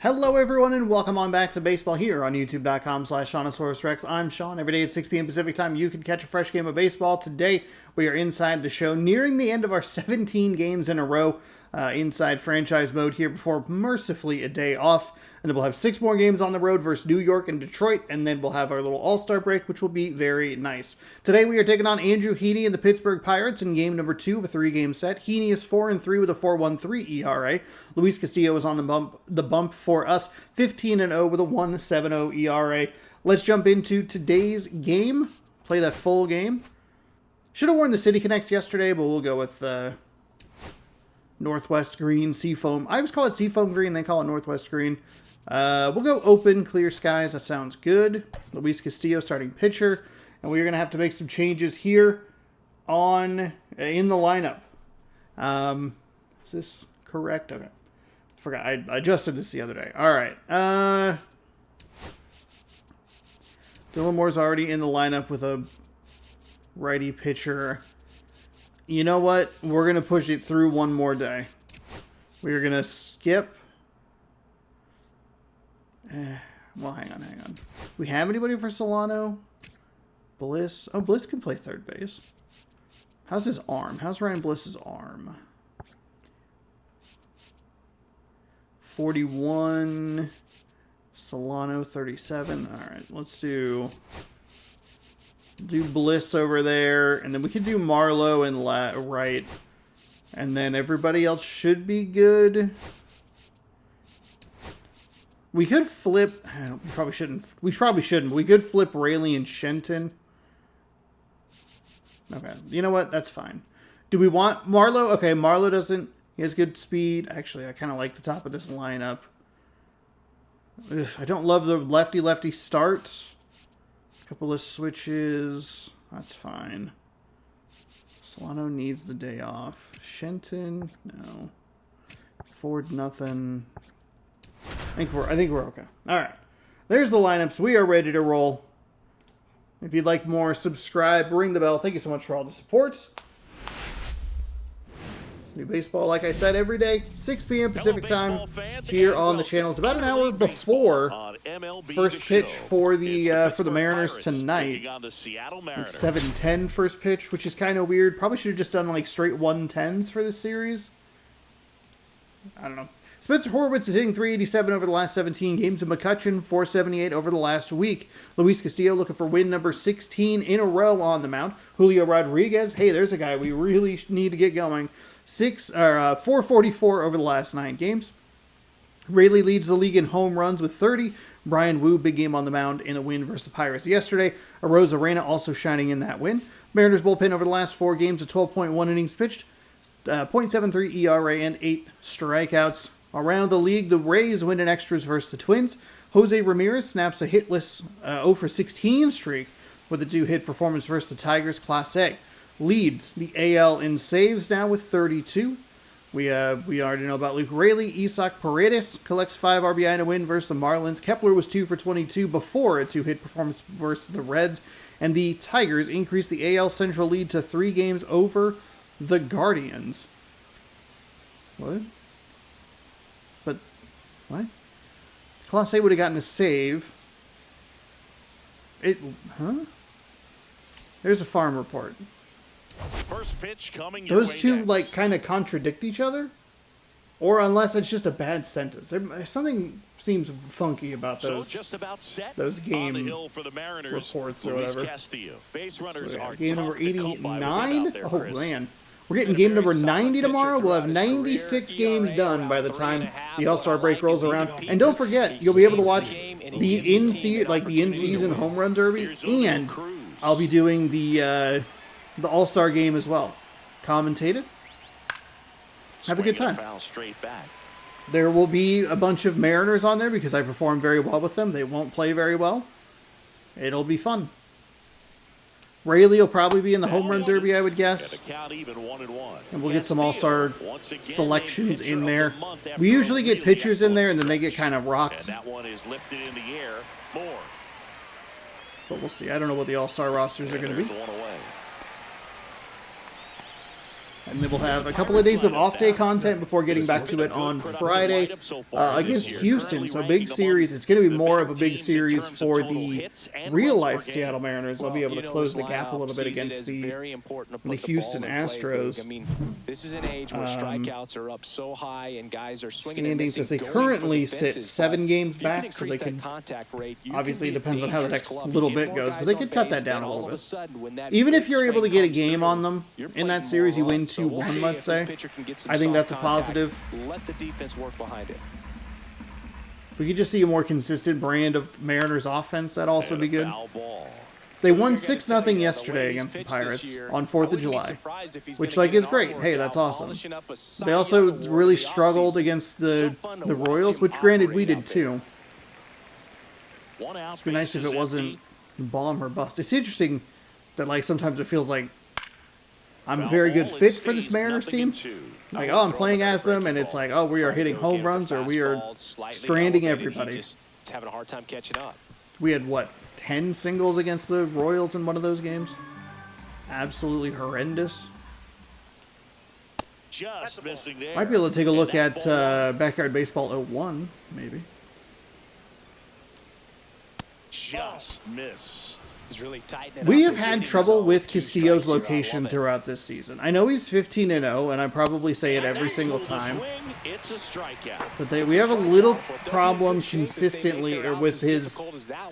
Hello everyone and welcome on back to baseball here on youtube.com/SeanOsaurusRex. I'm Sean. Every day at 6 p.m. Pacific time you can catch a fresh game of baseball. Today we are inside the show, nearing the end of our 17 games in a row inside franchise mode here before mercifully a day off. And then we'll have 6 more games on the road versus New York and Detroit, and then we'll have our little all-star break, which will be very nice. Today we are taking on Andrew Heaney and the Pittsburgh Pirates in game number 2 of a 3-game set. Heaney is 4-3 with a 4.13 ERA. Luis Castillo is on the bump for us, 15-0 with a 1.70 ERA. Let's jump into today's game. Play that full game. Should have worn the City Connects yesterday, but we'll go with Northwest Green, Seafoam. I always call it Seafoam Green, they call it Northwest Green. We'll go open, clear skies. That sounds good. Luis Castillo starting pitcher. And we're going to have to make some changes here in the lineup. Is this correct? Okay. Forgot. I adjusted this the other day. All right. Dylan Moore's already in the lineup with a righty pitcher. You know what? We're going to push it through one more day. We're going to skip. Well, hang on. Do we have anybody for Solano? Bliss? Oh, Bliss can play third base. How's his arm? How's Ryan Bliss's arm? 41. Solano, 37. All right, let's do Bliss over there, and then we could do Marlowe and right, and then everybody else should be good. We could flip. We probably shouldn't. We could flip Rayleigh and Shenton. Okay, you know what? That's fine. Do we want Marlowe? Okay, Marlowe doesn't. He has good speed. Actually, I kind of like the top of this lineup. Ugh, I don't love the lefty-lefty start. Couple of switches. That's fine. Solano needs the day off. Shenton, no. Ford, nothing. I think we're okay. All right. There's the lineups. We are ready to roll. If you'd like more, subscribe, ring the bell. Thank you so much for all the support. New baseball, like I said, every day, 6 p.m. Pacific time here on the channel. It's about an hour before first pitch for the Mariners tonight. Like 7:10 first pitch, which is kind of weird. Probably should have just done like straight 110s for this series. I don't know. Spencer Horwitz is hitting .387 over the last 17 games, and McCutchen .478 over the last week. Luis Castillo looking for win number 16 in a row on the mound. Julio Rodriguez, hey, there's a guy we really need to get going. 444 over the last 9 games. Rayleigh leads the league in home runs with 30. Brian Wu, big game on the mound in a win versus the Pirates yesterday. Arozarena also shining in that win. Mariners bullpen over the last 4 games at 12.1 innings pitched, .73 ERA, and 8 strikeouts. Around the league, the Rays win in extras versus the Twins. Jose Ramirez snaps a hitless 0-for-16 streak with a 2-hit performance versus the Tigers Class A. Leads the AL in saves now with 32. We already know about Luke Rayleigh. Isaac Paredes collects 5 RBI in a win versus the Marlins. Kepler was 2-for-22 before a 2-hit performance versus the Reds. And the Tigers increased the AL Central lead to 3 games over the Guardians. What? What? Class A would have gotten a save. There's a farm report. First pitch coming Those two like kind of contradict each other, or unless it's just a bad sentence. Something seems funky about those. So just about set those game on the hill for the Mariners, reports or whatever. Castillo. Base runners so, are game number 89. There, oh man, we're getting game number 90 tomorrow. We'll have 96 games done by the time the All-Star break rolls around. And don't forget, you'll be able to watch the in-season home run derby, and I'll be doing the All-Star game as well. Commentated. Have a good time. There will be a bunch of Mariners on there because I perform very well with them. They won't play very well. It'll be fun. Rayleigh will probably be in the home run derby, I would guess. And we'll get some all-star selections in there. We usually get pitchers in there, and then they get kind of rocked. But we'll see. I don't know what the all-star rosters are going to be. And then we'll have a couple of days of off-day content before getting back to it on Friday against Houston. So big series. It's going to be more of a big series for the real-life Seattle Mariners. They'll be able to close the gap a little bit against the Houston Astros. I mean, this is an age where strikeouts are up so high and guys are swinging and standings missing, as they going currently for the sit fences, 7 games if you can back, so they increase can that contact rate, you obviously it can be a depends on how the dangerous next club. little You get bit more goes, guys but they on could cut base, that down then a little all of bit. sudden, when that Even if big you're able to swing get a comes game through, on them you're in that playing series, you more win runs. So we'll 2-1, see let's if say. this pitcher can get some I think soft that's a contact. positive. Let the defense work behind it. We could just see a more consistent brand of Mariners offense. That'd also be good. They won 6-0 yesterday against the Pirates on 4th of July, which like is great. Hey, that's awesome. They also really struggled against the Royals, which granted we did too. It'd be nice if it wasn't bomb or bust. It's interesting that like sometimes it feels like I'm a very good fit for this Mariners team. Like, oh, I'm playing as them, and it's like, oh, we are hitting home runs or we are stranding everybody. Just having a hard time catching up. We had, what, 10 singles against the Royals in one of those games? Absolutely horrendous. Just missing there. Might be able to take a look at Backyard Baseball 01, maybe. Just missed. It's really tightening it We up. have had trouble with Castillo's location throughout this season. I know he's 15-0, and I probably say it every single time. It's a strikeout. But we have a little problem consistently or with his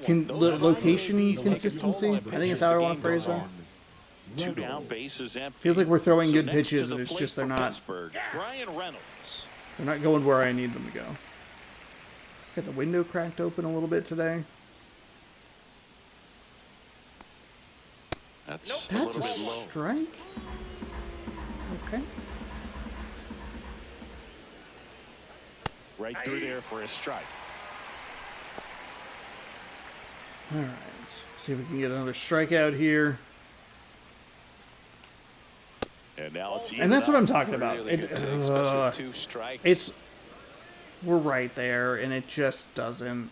location consistency. I think is how I want to phrase that. 2 down, bases empty. Feels like we're throwing So good next to pitches, the and it's plate just they're for not Pittsburgh, Brian Reynolds. going where I need them to go. Got the window cracked open a little bit today. That's That's a little bit low. strike? Okay. Right through there for a strike. All right. See if we can get another strikeout here. And now it's And that's what I'm talking about. Really good take, especially with 2 strikes. We're right there, and it just doesn't.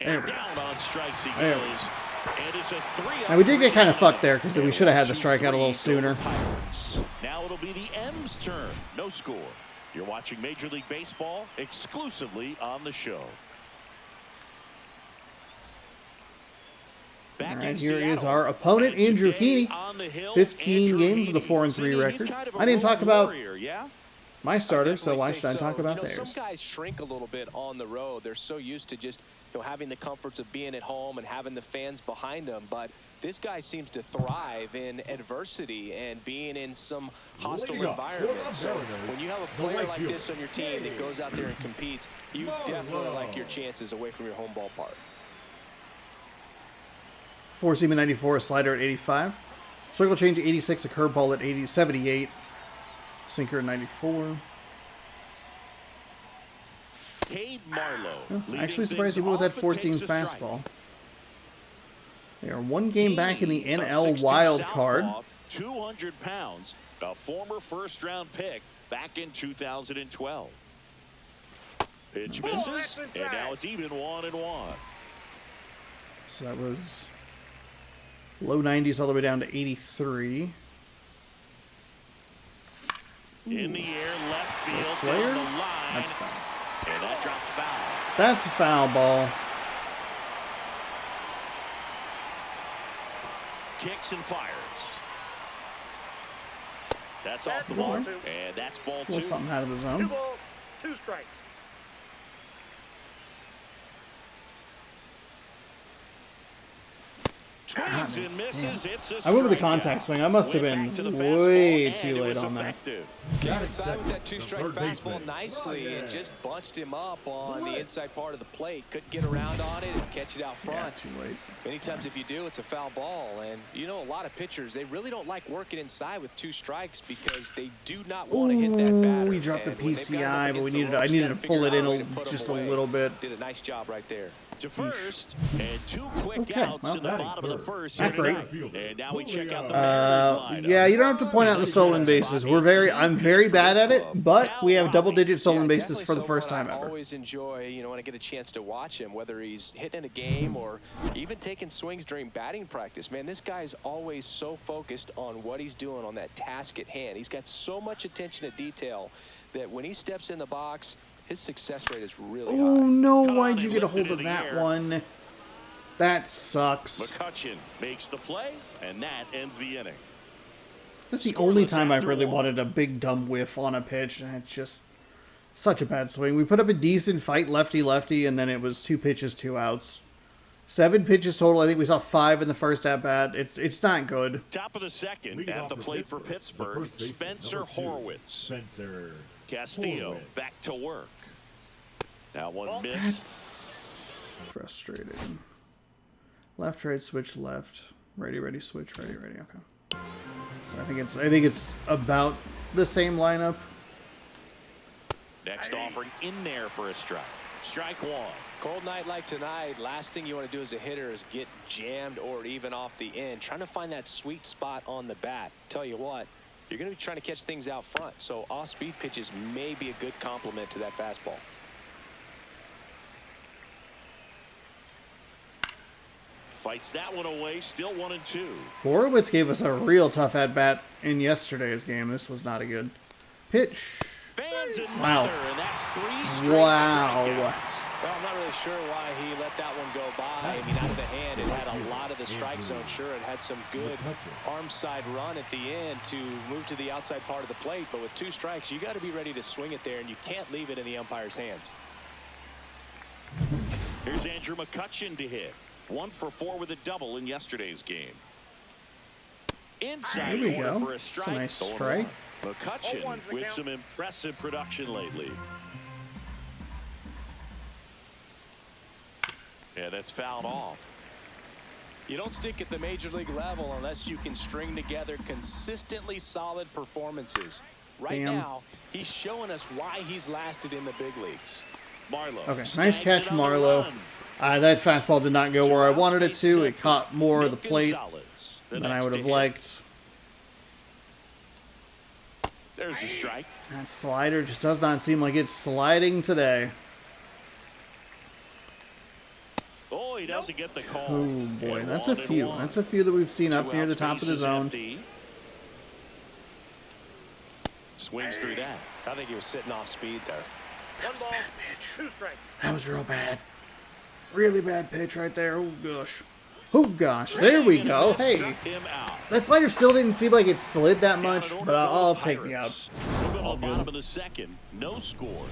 There And we go. down on strikes he There we goes. And it's a 3-0. Now, we did get kind of fucked there because we should have had the strikeout a little sooner. Now it'll be the M's turn. No score. You're watching Major League Baseball exclusively on the show. All right, here is our opponent, Andrew Heaney. 15 games with a 4-3 record. I didn't talk about my starter, so why should I talk about theirs? Some guys shrink a little bit on the road. They're so used to just having the comforts of being at home and having the fans behind them. But this guy seems to thrive in adversity and being in some hostile environment. So when you have a player like this on your team that goes out there and competes, you definitely like your chances away from your home ballpark. Four-seam at 94, a slider at 85. Circle change at 86, a curveball at 78. Sinker at 94. Cade Marlowe. Actually surprised he went with that 14 fastball. They are 1 game back in the NL wild card. 200 pounds, a former first-round pick back in 2012. Pitch misses, and now it's even 1-1. So that was low 90s all the way down to 83. In the air, left field, Flare? down the line. That's foul. And that drops foul. That's a foul ball. Kicks and fires. That's off the ball, and that's ball 2. Pull something out of the zone. 2 balls, 2 strikes. Swings and misses. It's a I went with the strikeout. contact swing. I must have Went been back to the way fastball, too and it late was on that. effective. Came inside with that 2-strike fastball nicely and just bunched him up on the inside part of the plate. Couldn't get around on it and catch it out Yeah, front. too late. Many times if you do, it's a foul ball. And a lot of pitchers, they really don't like working inside with 2 strikes because they do not want to hit that batter. We dropped the And when they've got him up PCI, but against the I ropes, needed gotta to pull figure it out in a way to put him just a away. little bit. Did a nice job right there. to first, and 2 quick Okay, outs well, in the bottom of the first. not great. And now we check out the Mariners lineup. Yeah, you don't have to point out the stolen bases. I'm very bad at it, but we have double-digit stolen bases for the first time I ever. always enjoy, when I get a chance to watch him, whether he's hitting a game or even taking swings during batting practice. Man, this guy's always so focused on what he's doing on that task at hand. He's got so much attention to detail that when he steps in the box, his success rate is really high. Oh, no, why'd you get a hold of that one? That sucks. McCutchen makes the play, and that ends the inning. That's the only time I've really wanted a big dumb whiff on a pitch, and it's just such a bad swing. We put up a decent fight, lefty-lefty, and then it was 2 pitches, 2 outs. 7 pitches total. I think we saw 5 in the first at-bat. It's not good. Top of the second, at the plate for Pittsburgh, Spencer Horwitz. Castillo back to work. Now one miss. That's frustrating. Left, right, switch, left. Righty, ready, switch, righty, ready. Okay. So I think it's about the same lineup. Next offering in there for a strike. Strike 1. Cold night like tonight, last thing you want to do as a hitter is get jammed or even off the end. Trying to find that sweet spot on the bat. Tell you what, you're going to be trying to catch things out front, so off-speed pitches may be a good complement to that fastball. Fights that one away, still 1-2. Horowitz gave us a real tough at-bat in yesterday's game. This was not a good pitch. Fans and Wow. mother, and that's 3 straight Wow. strikeouts. Well, I'm not really sure why he let that one go by. I mean, out of the hand, it had a lot of the strike zone. Sure, it had some good arm side run at the end to move to the outside part of the plate. But with 2 strikes, you got to be ready to swing it there, and you can't leave it in the umpire's hands. Here's Andrew McCutchen to hit. 1 for 4 with a double in yesterday's game. Inside Here we corner go. for a It's strike. a nice strike. McCutchen with some impressive production lately. Yeah, that's fouled off. You don't stick at the major league level unless you can string together consistently solid performances. Right Damn. now, he's showing us why he's lasted in the big leagues. Marlowe. Okay, nice snags catch, another Marlowe. run. That fastball did not go where I wanted it to. It caught more of the Nick plate Gonzalez, the than I next would to have hit. liked. There's a strike. That slider just does not seem like it's sliding today. Oh, he doesn't get the call. Oh boy, And that's a 1-1. few. That's a few that we've seen up 2 near the outs, top of the bases zone. empty. Swings through that. I think he was sitting off speed there. That was a bad pitch. That was real bad. Really bad pitch right there. Oh gosh. Oh gosh. There we go. Hey, Struck him out. that slider still didn't seem like it slid that Down much, in order but for I'll the take the out. Pirates. We'll go to the bottom of the second. No score.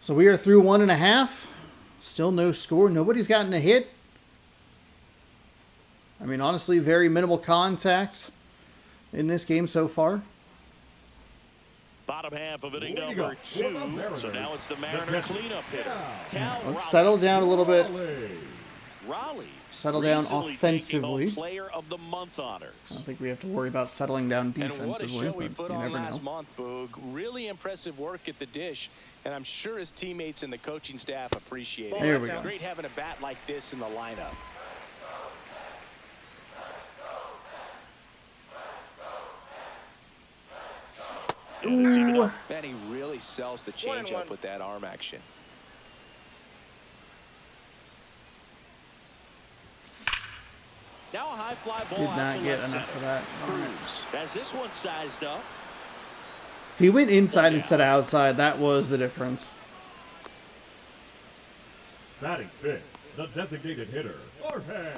So we are through 1.5. Still no score. Nobody's gotten a hit. I mean, honestly, very minimal contact in this game so far. Bottom half of inning number 2. So now it's the Mariner cleanup hitter. Cal Let's settle down a little bit. Raleigh. Settle down recently offensively. taking home Player of the Month honors. I don't think we have to worry about settling down And what a defensively, show we but put you on never last know. month, Boog. Really impressive work at the dish, and I'm sure his teammates and the coaching staff appreciate it. There we go. Great having a bat like this in the lineup. And it's even up. Man, he really sells the changeup with that arm action. Now a high fly ball Did out not to get left enough center. of that. Cruz has this one sized up. He went inside instead of outside. That was the difference. Batting fifth, the designated hitter, Jorge.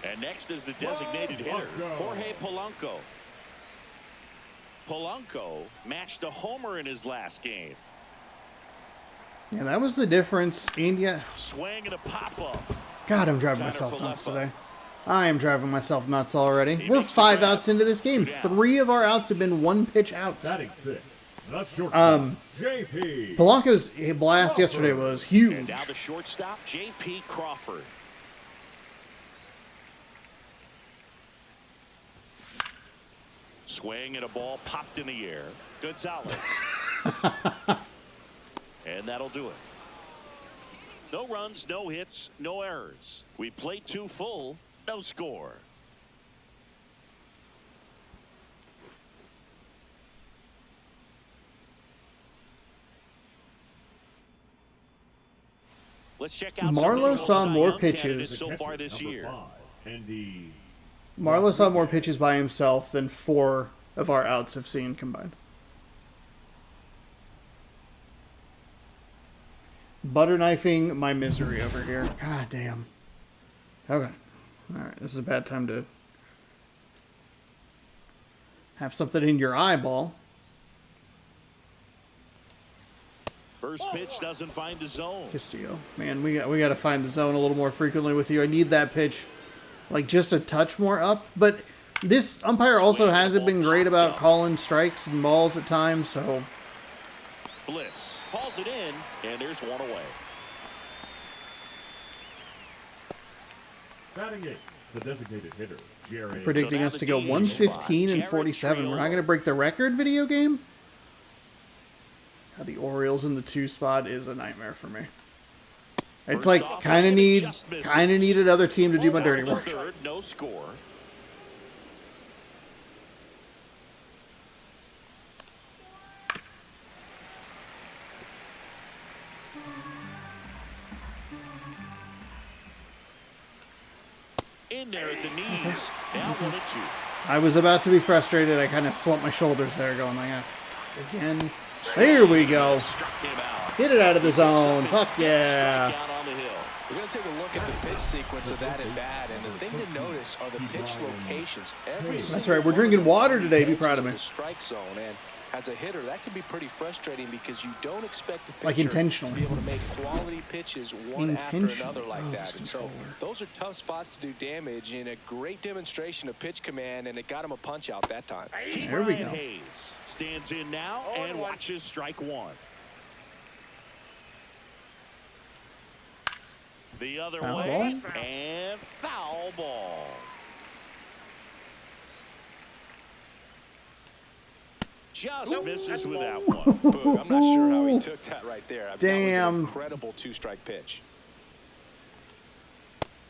And next is the designated hitter, Jorge Polanco. Polanco matched a homer in his last game. Yeah, that was the difference. And yeah, Swing and a pop-up. God, I'm driving Connor myself nuts Falefa. today. I am driving myself nuts already. He We're makes the 5 grab. outs into this game. 3 of our outs have been 1 pitch outs. Batting sixth, the shortstop, JP. Polanco's blast yesterday was And huge. now the shortstop, J.P. Crawford. Swing and a ball popped in the air. Gonzalez. And that'll do it. No runs, no hits, no errors. We played 2 full, no score. Let's check out Marlowe saw more pitches. so far this Number year. 5, Andy. Marlowe saw more pitches by himself than 4 of our outs have seen combined. Butter knifing my misery over here. God damn. Okay. Alright, this is a bad time to have something in your eyeball. First pitch doesn't find the zone. Castillo. Man, we got to find the zone a little more frequently with you. I need that pitch like just a touch more up. But this umpire also hasn't been great about calling strikes and balls at times, so... Bliss hauls it in, and there's one away. Batting 8, the designated hitter, Jerry. Predicting us to go 115 and 47. We're not going to break the record, video game? The Orioles in the 2 spot is a nightmare for me. It's like kind of need another team to do my dirty work. Third, no score. In there at the knees. Now 1-2. I was about to be frustrated. I kind of slumped my shoulders there, going like, again. There we go. Hit it out of the zone. Fuck yeah. We're going to take a look at the pitch sequence of that at bat, and the thing to notice are the pitch locations. That's right. We're drinking water today. Be proud of me. Strike zone, and as a hitter, that can be pretty frustrating because you don't expect a pitcher Like intentional. to be able to make quality pitches one after another like that. And so those are tough spots to do damage, and a great demonstration of pitch command, and it got him a punch out that time. There we go. Hayes stands in now and watches strike 1. The other Foul way, ball? and foul ball. Just misses with that one. Boog, I'm not sure how he took that right there. That was Damn. an incredible 2-strike pitch.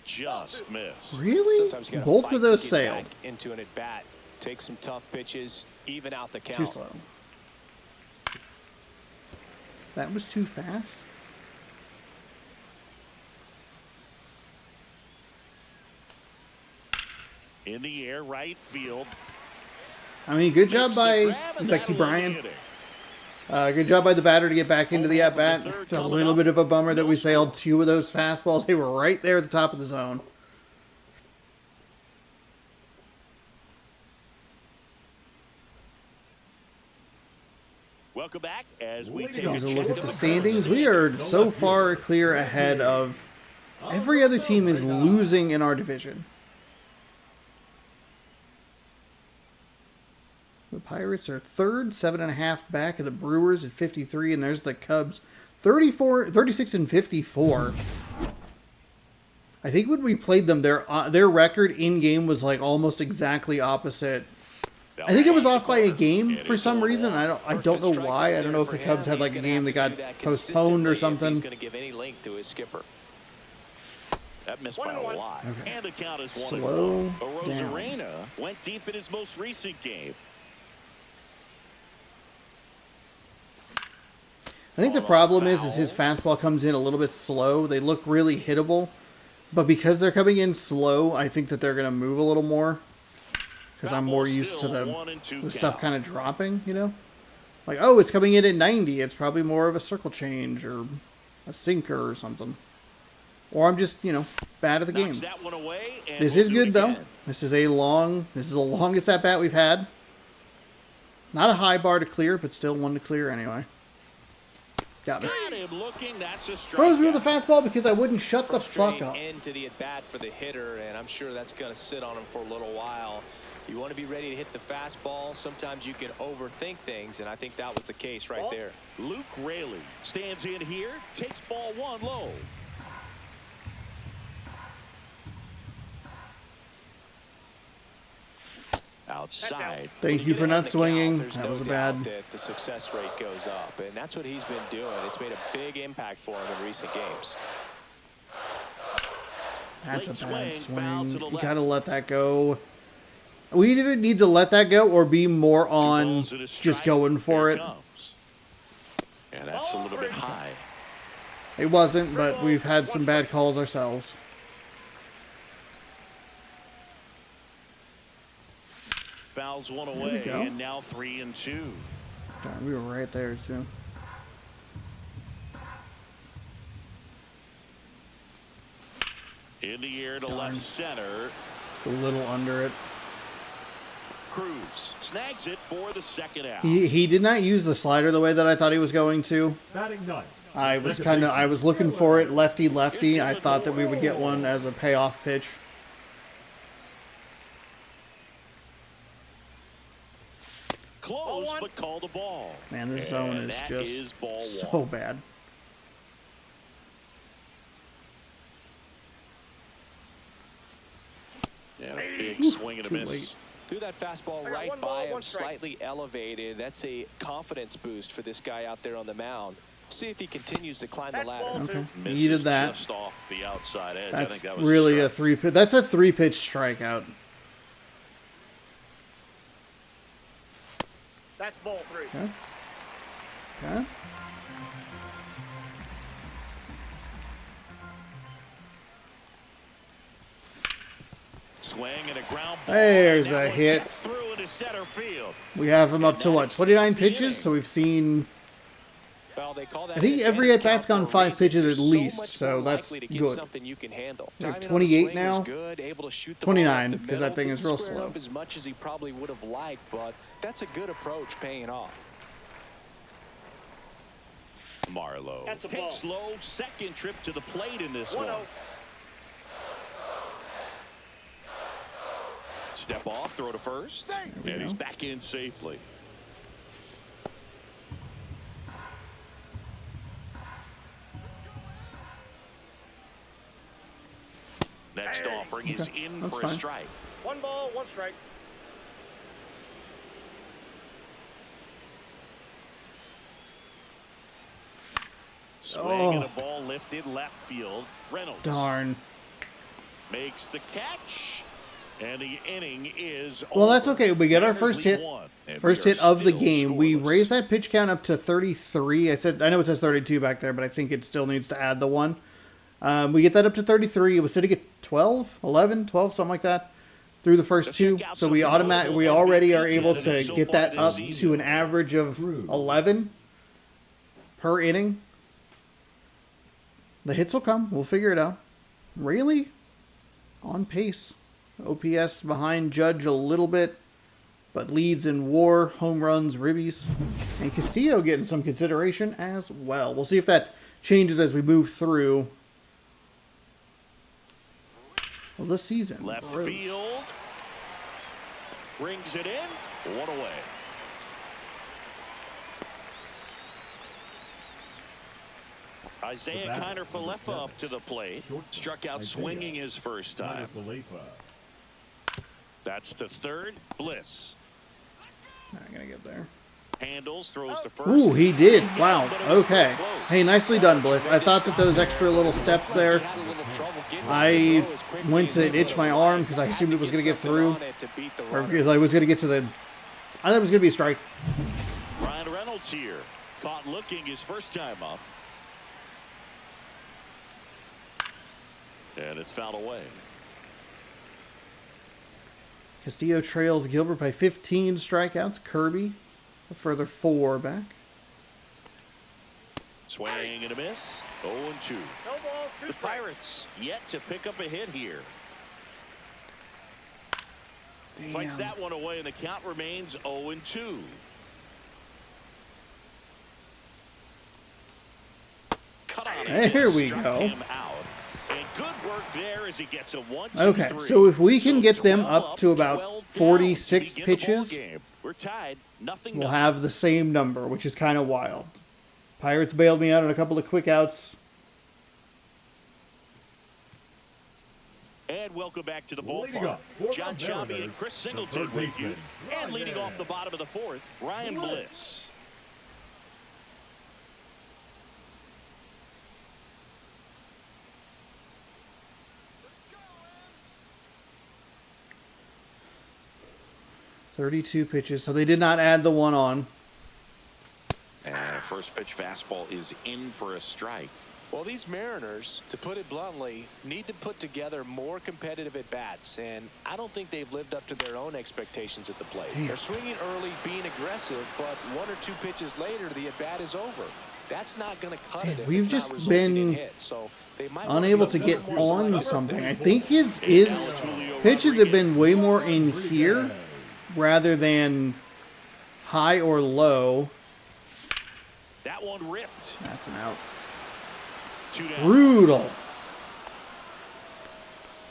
Just missed. Really? Sometimes you gotta Both fight of to those get sailed. back into an at-bat. Take some tough pitches, even out the count. Too slow. That was too fast. In the air, right field. I mean, good job by Becky Bryan. Good job by the batter to get back into the at-bat. It's a little bit of a bummer that we sailed 2 of those fastballs. They were right there at the top of the zone. Welcome back as we take Here's a look at the standings. We are so far clear ahead of every other team is losing in our division. The Pirates are third, 7.5 back of the Brewers at 53, and there's the Cubs, 36 and 54. I think when we played them, their record in game was like almost exactly opposite. I think it was off by a game for some reason. I don't know why. I don't know if the Cubs had like a game that got postponed or something. He's going to give any length to his skipper. That missed by a lot. Okay. And the count is 1-1. Slow down. Arozarena went deep in his most recent game. I think the problem is his fastball comes in a little bit slow. They look really hittable, but because they're coming in slow, I think that they're going to move a little more. Because I'm more used to the stuff kind of dropping, you know? Like, oh, it's coming in at 90. It's probably more of a circle change or a sinker or something. Or I'm just, bad at the game. This is good, though. This is the longest at-bat we've had. Not a high bar to clear, but still one to clear anyway. Got me. Froze me with a fastball because I wouldn't shut the fuck up. Into the at-bat for the hitter, and I'm sure that's going to sit on him for a little while. You want to be ready to hit the fastball. Sometimes you can overthink things, and I think that was the case right there. Luke Raley stands in here, takes ball 1 low. outside. Thank you for not swinging. There's That no was a doubt bad. that the success rate goes up, and that's what he's been doing. It's made a big impact for him in recent games. That's Late a bad foul to swing. the You left. gotta let that go. We either need to let that go or be more on Balls and a just strike. going for Here it. comes. And that's a little bit high. It wasn't, but we've had some bad calls ourselves. Fouls one we away, go. and now 3-2. Darn, we were right there too. In the air to left center. Just a little under it. Cruz snags it for the second out. He did not use the slider the way that I thought he was going to. Batting ninth. I was looking for it lefty. I thought that we would get one as a payoff pitch. Close, but call the ball. Man, this zone And is that just is ball so one. bad. Yeah, big swing and a too miss. late. Threw that fastball right by him, slightly elevated. That's a confidence boost for this guy out there on the mound. See if he continues to climb the ladder. Okay, Misses needed that. just off the outside edge. I That's think that was really a a strike. three. That's a 3-pitch strikeout. That's ball 3. Okay. Okay. Swing and a ground ball. There's That a one hit. gets through into center field. We have him up to what, 29 pitches? So we've seen. Well, they call that I think an every advantage at-bat's count gone for a 5 reason. pitches You're at least, much so more that's likely to get good. something you can handle. We have Timing on the 28 swing now. was good, able to shoot the 29, ball up the because that middle. thing is Didn't real square slow. up as much as he probably would have liked, but that's a good approach paying off. Marlowe That's a ball. takes low, second trip to the plate in this one. 1-0. Step off, throw to first, and he's back in safely. Next offering is Okay, in that's for a fine. strike. 1 ball, 1 strike. Swing and a ball lifted left field. Reynolds Darn. makes the catch, and the inning is Well, that's over. okay. We get our Mariners first lead hit. one, and First we are hit of the still game. We scoreless. raised that pitch count up to 33. I know it says 32 back there, but I think it still needs to add the 1. We get that up to 33. It was sitting at 12, 11, 12, something like that through the first 2. So we already are able to get that up to an average of 11 per inning. The hits will come. We'll figure it out. Rayleigh on pace. OPS behind Judge a little bit, but leads in WAR, home runs, ribbies, and Castillo getting some consideration as well. We'll see if that changes as we move through the season. Left Gross. field. Brings it in. 1 away. Isaiah batter, Kiner number Falefa 7. up to the plate. Shortstop, Struck out Isaiah swinging his first time. Falefa. That's to third. Bliss. Not gonna get there. Handles, throws to first. Ooh, he did. Wow. But it was Okay. close. Hey, nicely done, Bliss. I thought that those extra little steps there, He had a little trouble getting I to the throw as quickly went as to he itch would my have arm liked. because I Had assumed to it was get going to get something through. on it to beat the Or runner. I was going to get to the... I thought it was going to be a strike. Ryan Reynolds here. Caught looking his first time up. And it's fouled away. Castillo trails Gilbert by 15 strikeouts. Kirby, a further 4 back. Swing and a miss. 0-2. No ball, 2 The strikes. Pirates yet to pick up a hit here. Fights that one away, and the count remains 0-2. Cut on it. There we Struck go. him out. And good work there as he gets a 1-2-3. Okay, so if we can get them 12 up to about 12 down 46 to begin the ball pitches, game. We're tied. Nothing. we'll have the same number, which is kind of wild. Pirates bailed me out on a couple of quick outs. And welcome back to the Leading ballpark. up for the John Sciambi Mariners, and Chris the Singleton third with you. baseman, And leading Ryan off the bottom of the fourth, Ryan Bliss. Bliss. "32 pitches." So they did not add the one on. And a first pitch fastball is in for a strike. Well, these Mariners, to put it bluntly, need to put together more competitive at-bats, and I don't think they've lived up to their own expectations at the plate. Damn. They're swinging early, being aggressive, but 1 or 2 pitches later, the at-bat is over. That's not going to cut it if We've it's not just resulting in been hits. So they might wanna Unable be to a get little more on selective. something. I think his pitches have been way more in here rather than high or low. That one ripped. That's an out. 2 down. Brutal.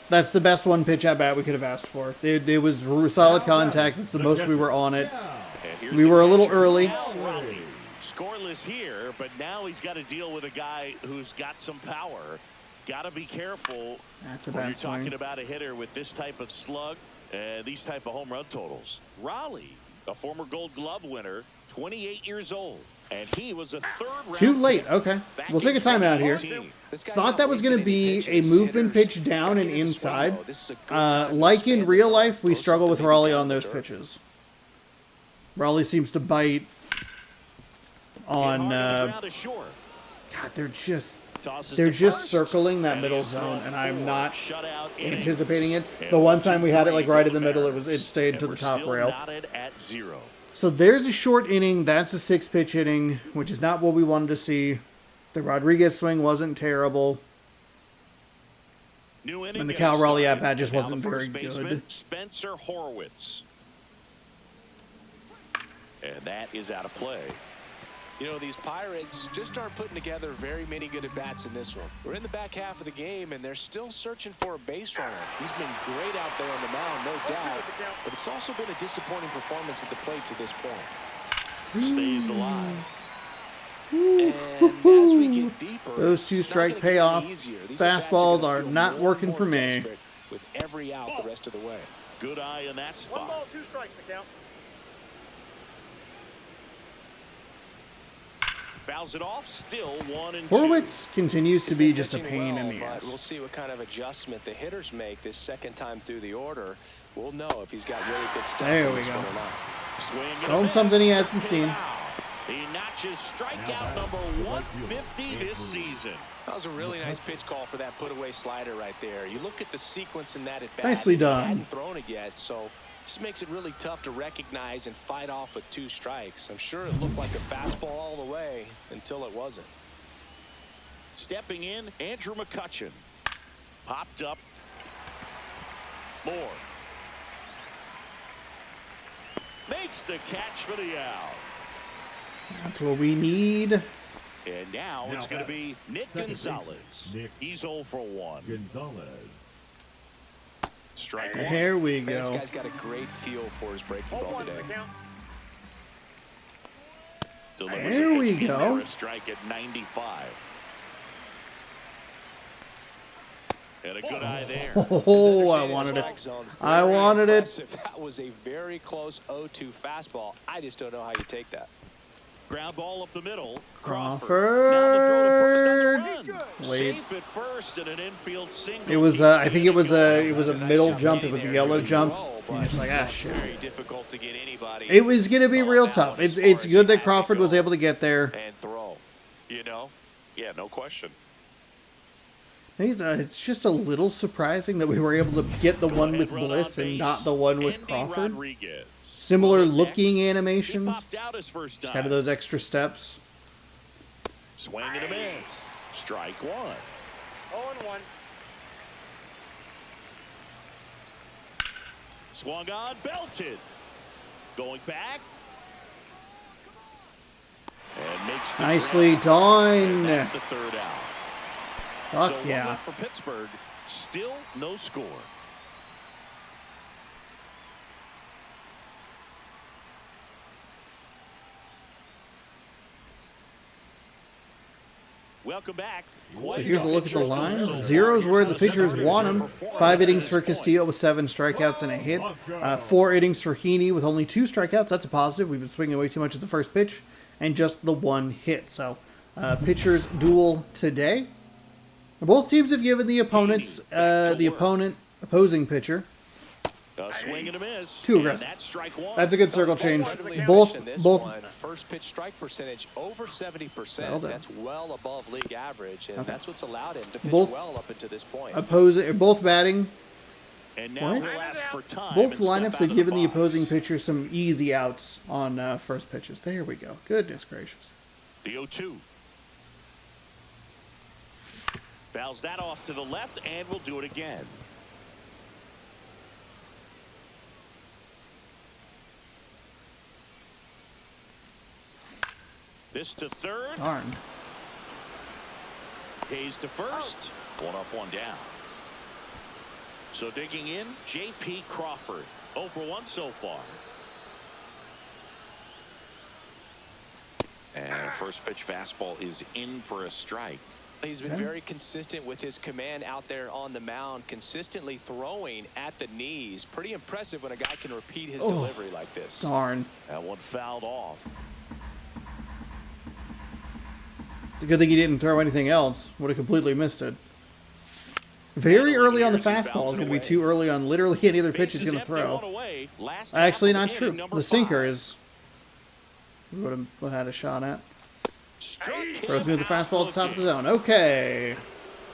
That's the best one pitch at bat we could have asked for. It was solid contact. It's the most we were on it. And here's We the were a little catcher, early. Al Raleigh. Scoreless here, but now he's got to deal with a guy who's got some power. Got to be careful That's a when you're bad swing. talking about a hitter with this type of slug and these type of home run totals. Raleigh, a former Gold Glove winner, 28 years old, and he was a third-round Too late. pick Okay. back We'll in take a timeout here. 2018. This guy's Thought not that was going to wasting any be a pitches. movement Hitters pitch down and gotta get a swing, inside. though. This is a good time to Like in expand real this life, we throw struggle with something Raleigh down on the those dirt. pitches. Raleigh seems to bite on. Hit hard on the ground to short. God, Tosses they're to just first. circling that And middle he's thrown zone, and I'm 4 not shutout innings. anticipating it. And The one 1, 2, time we had it like 3 right for in the middle, it Mariners. stayed And to the we're top still rail. knotted at 0. So there's a short inning. That's a 6-pitch inning, which is not what we wanted to see. The Rodriguez swing wasn't terrible. New inning And the getting Cal Raleigh started. at-bat just Now wasn't the very first baseman, good. Spencer Horwitz. And that is out of play. You know, these Pirates just aren't putting together very many good at-bats in this one. We're in the back half of the game, and they're still searching for a base runner. He's been great out there on the mound, no doubt, but it's also been a disappointing performance at the plate to this point. Stays alive. And as we get deeper, Those 2 it's not strike gonna get any payoff easier. These at-bats fastballs gonna are feel not more and working more for me. desperate with every out the rest of the way. Good eye in that 1 spot. ball, 2 strikes to count. Fouls it off. Still 1 and 2. Horwitz continues to be just a Pitching pain well, in the but we'll ass. see what kind of adjustment the hitters make this second time through the order. We'll know if he's got really good stuff There in we this go. one or not. Swing and a Thrown miss. something he hasn't Hit seen. out. He notches strikeout number 150 this season. That was a really nice pitch call for that put-away slider right there. You look at the sequence in that at-bat. Nicely done. He hadn't thrown it yet, so this makes it really tough to recognize and fight off with 2 strikes. I'm sure it looked like a fastball all the way until it wasn't. Stepping in, Andrew McCutchen. Popped up. Moore. Makes the catch for the out. That's what we need. And now it's going to be Nick second Gonzalez. baseman, Nick He's 0 for 1. Gonzalez. Strike 1. Here we This go. guy's got a great feel for his breaking 0 ball 1 today. to count. Delivers There a we pitch in go. for a strike at 95. And a good eye there. Oh, I Understanding the wanted it. strike zone, I very wanted it. impressive. That was a very close 0-2 fastball. I just don't know how you take that. Ground ball up the middle. Crawford. Now the throw to first on the run. Late. Safe at first and an infield single. It was. Keeps I the think it was inning a. It going. was a middle jump. It was a yellow jump. And it's like, ah, shit. Very difficult to get anybody. It was gonna be on real that tough. one It's as far it's as good you that have to Crawford was go able to get there. and throw. You know? Yeah, no question. It's just a little surprising that we were able to get the one with Run on Bliss and base. not the one with Andy Crawford. Rodriguez. Similar Well, next, looking He animations. popped out his first time. Kind of those extra steps. Swing and a miss. Strike 1. 0 1. Swung on, belted. Going back. And makes the Nicely grab. done. And that's the third out. Fuck So 1 yeah. left for Pittsburgh. Still no score. Welcome back. So here's a look at the lines. Zeros where the pitchers want them. 5 innings for Castillo with 7 strikeouts and a hit. 4 innings for Heaney with only 2 strikeouts. That's a positive. We've been swinging way too much at the first pitch. And just the 1 hit. So pitchers duel today. Both teams have given the opponents, opposing pitcher, A swing and a miss. too aggressive. That's strike 1. That's a good circle change. Both Both first pitch strike percentage over 70%. Settle down. That's well above league average, and that's what's allowed him to pitch Both- well up until this point. both batting. And now What? he'll ask for time Both and step lineups out have of given the box. opposing pitcher some easy outs on first pitches. There we go. Goodness gracious. The 0-2. Fouls that off to the left, and we'll do it again. This to third. Darn. Hayes to first. 1 up, 1 down. So digging in, J.P. Crawford. 0 for 1 so far. And first pitch fastball is in for a strike. He's been very consistent with his command out there on the mound, consistently throwing at the knees. Pretty impressive when a guy can repeat his delivery like this. Darn. That one fouled off. It's a good thing he didn't throw anything else. Would have completely missed it. Very early on the fastball is going to be too early on literally any other pitch he's going to throw. Actually, not true. The sinker is. We would have had a shot at. Throws me with the fastball at the top of the zone. Okay.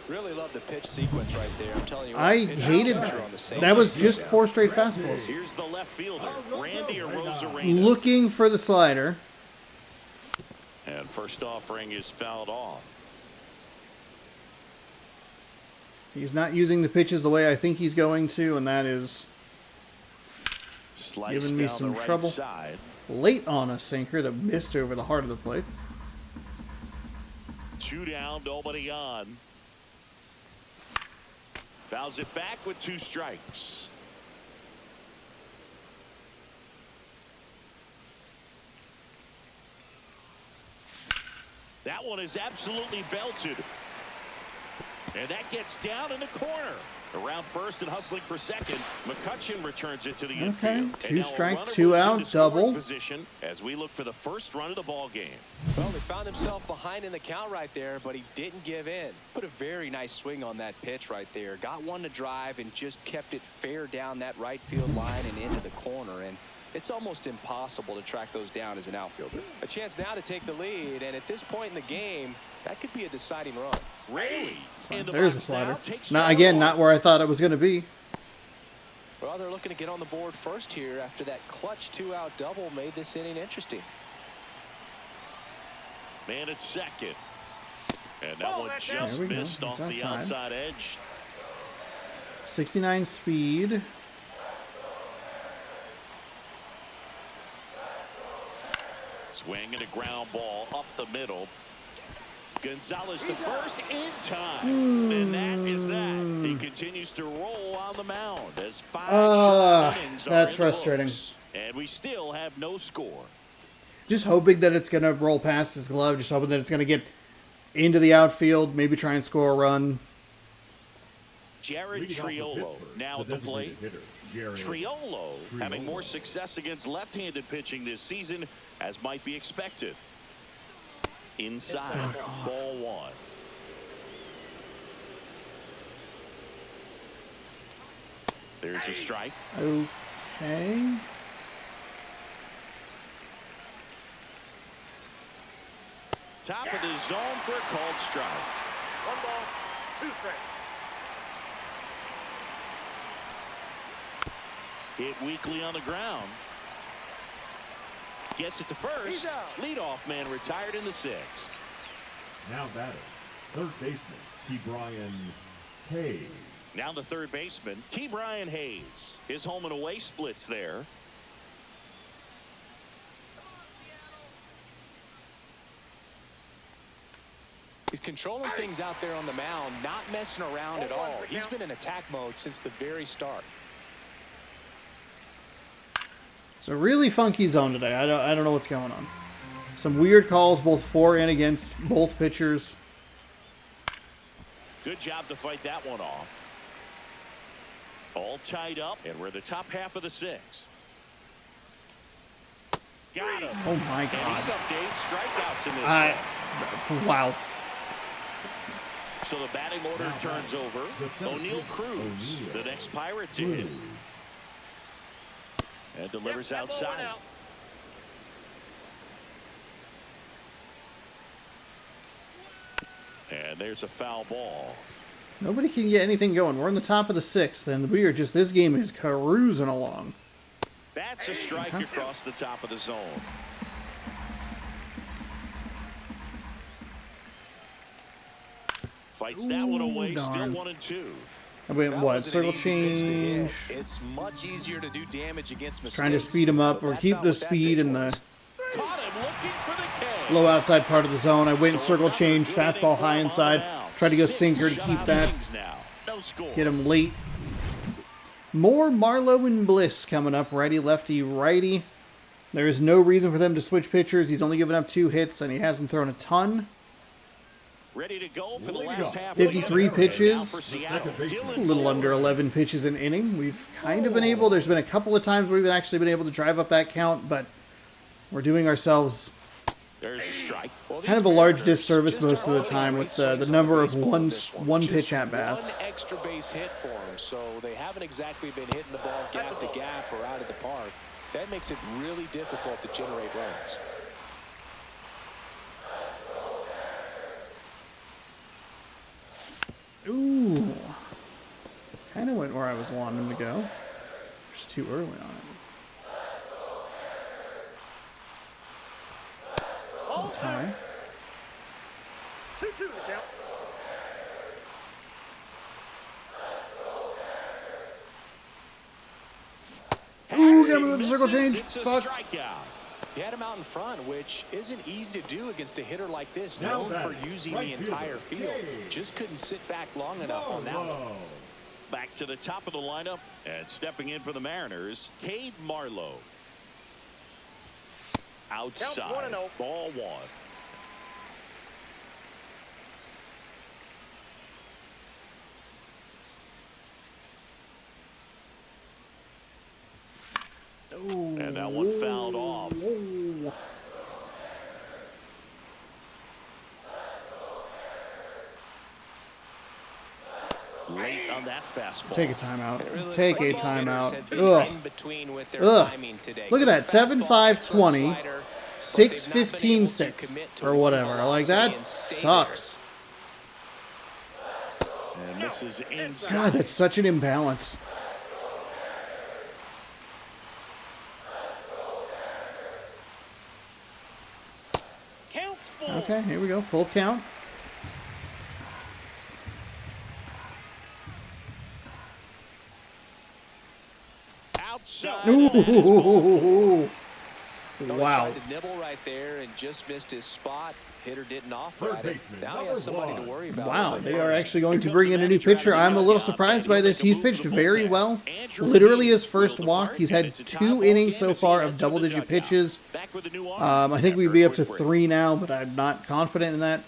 Really love the pitch sequence right there. I'm telling you. I hated that. That was just 4 straight fastballs. Here's the left fielder, Randy Arozarena. Looking for the slider. And first offering is fouled off. He's not using the pitches the way I think he's going to, and that is Sliced giving me down some the right trouble. side. Late on a sinker that missed over the heart of the plate. 2 down, nobody on. Fouls it back with 2 strikes. That one is absolutely belted. And that gets down in the corner. Around first and hustling for second. McCutcheon returns it to the infield. And 2 now a strike, runner 2 moves out, into scoring double. Position as we look for the first run of the ball game. Well, he found himself behind in the count right there, but he didn't give in. Put a very nice swing on that pitch right there. Got one to drive and just kept it fair down that right field line and into the corner. And it's almost impossible to track those down as an outfielder. A chance now to take the lead, and at this point in the game, that could be a deciding run. Raley. There's a slider. Not where I thought it was going to be. Well, they're looking to get on the board first here after that clutch 2-out double made this inning interesting. Man at second. And that one just There we go. missed off It's the outside. outside edge. 69 speed. Swing and a ground ball up the middle. Gonzalez to first in time. And that is that. He continues to roll on the mound as 5 short innings are that's in the frustrating. books. And we still have no score. Just hoping that it's going to roll past his glove. Just hoping that it's going to get into the outfield. Maybe try and score a run. Jared Leading off for Triolo Pittsburgh, now the at the plate. designated hitter, Jared Triolo having Triolo. more success against left-handed pitching this season as might be expected. Inside, ball 1. There's a strike. Okay. Top of the zone for a called strike. 1 ball, 2 strikes. Hit weakly on the ground. Gets it to first. He's out. Leadoff man retired in the 6th. Now batting, third baseman, Ke'Bryan Hayes. Now the third baseman, Ke'Bryan Hayes. His home and away splits there. He's controlling things out there on the mound, not messing around at all. He's been in attack mode since the very start. It's a really funky zone today. I don't know what's going on. Some weird calls both for and against both pitchers. Good job to fight that one off. All tied up, and we're the top half of the 6th. Got him. Oh my And God. he's up to 8 strikeouts in this one. Wow. So the batting order turns over. O'Neal Cruz, the next Pirate to hit. And delivers outside. And there's a foul ball. Nobody can get anything going. We're in the top of the 6th, and we are just, this game is cruising along. That's a strike across the top of the zone. Fights that one away. Darn. Still 1-2. I went, That what, wasn't circle an easy pitch to hit. change? It's much easier to do damage against mistakes. Trying to speed him up but or that's keep not the what that speed pitch in was. the Caught him looking for the K. low outside part of the zone. I went So circle another change, good fastball inning for high him on inside. the mound. Tried to go 6 sinker to shutout keep that. innings now. No score. Get him late. More Marlowe and Bliss coming up. Righty, lefty, righty. There is no reason for them to switch pitchers. He's only given up 2 hits, and he hasn't thrown a ton. Ready to go for the last half. 53 of the inning. pitches. And now for Seattle, A Dylan little Moore. under 11 pitches an inning. We've kind of been able, there's been a couple of times where we've actually been able to drive up that count, but we're doing ourselves There's a strike. kind of a large disservice most of the time with the number of one pitch at bats. One extra base hit for them, so they haven't exactly been hitting the ball gap to gap or out of the park. That makes it really difficult to generate runs. Ooh. Kind of went where I was wanting him to go. Just too early on it. That's high. 2-2 the count. Ooh, got me with the circle change. It's a Fuck. strikeout. He had him out in front, which isn't easy to do against a hitter like this, Now known for batting, using right the entire fielder, field. Cade. Just couldn't sit back long enough on that one. Marlowe. Back to the top of the lineup and stepping in for the Mariners, Cade Marlowe. Outside. 1-0. Ball 1. Ooh. And that one fouled off. Ooh. Late on that fastball. Take a timeout. It really looks Take like a these hitters timeout. have been Ugh. in between with their Ugh. timing today. Look at that. Fastball, 7-5, excellent 20, slider, but 6, they've not been 15, able to 6, commit to or one whatever. Like, velocity that and stay sucks. And this is inside. God, that's such an imbalance. Count full. Okay, here we go. Full count. Outside. Ooh. Tony Wow. tried to nibble right there and just missed his spot. Hitter didn't offer Third at it. baseman, Now he number has somebody to 1. worry about. Wow, over they first. are actually going to bring in a new pitcher. I'm a little surprised by this. He's pitched very well. Andrew Literally his Heath first will walk. depart, He's and had it's a 2 tie-ball innings game so as he far heads of for the double-digit dugout. pitches. Back with a new arm I think we'd after be a up to quick 3 now, but I'm not confident in that.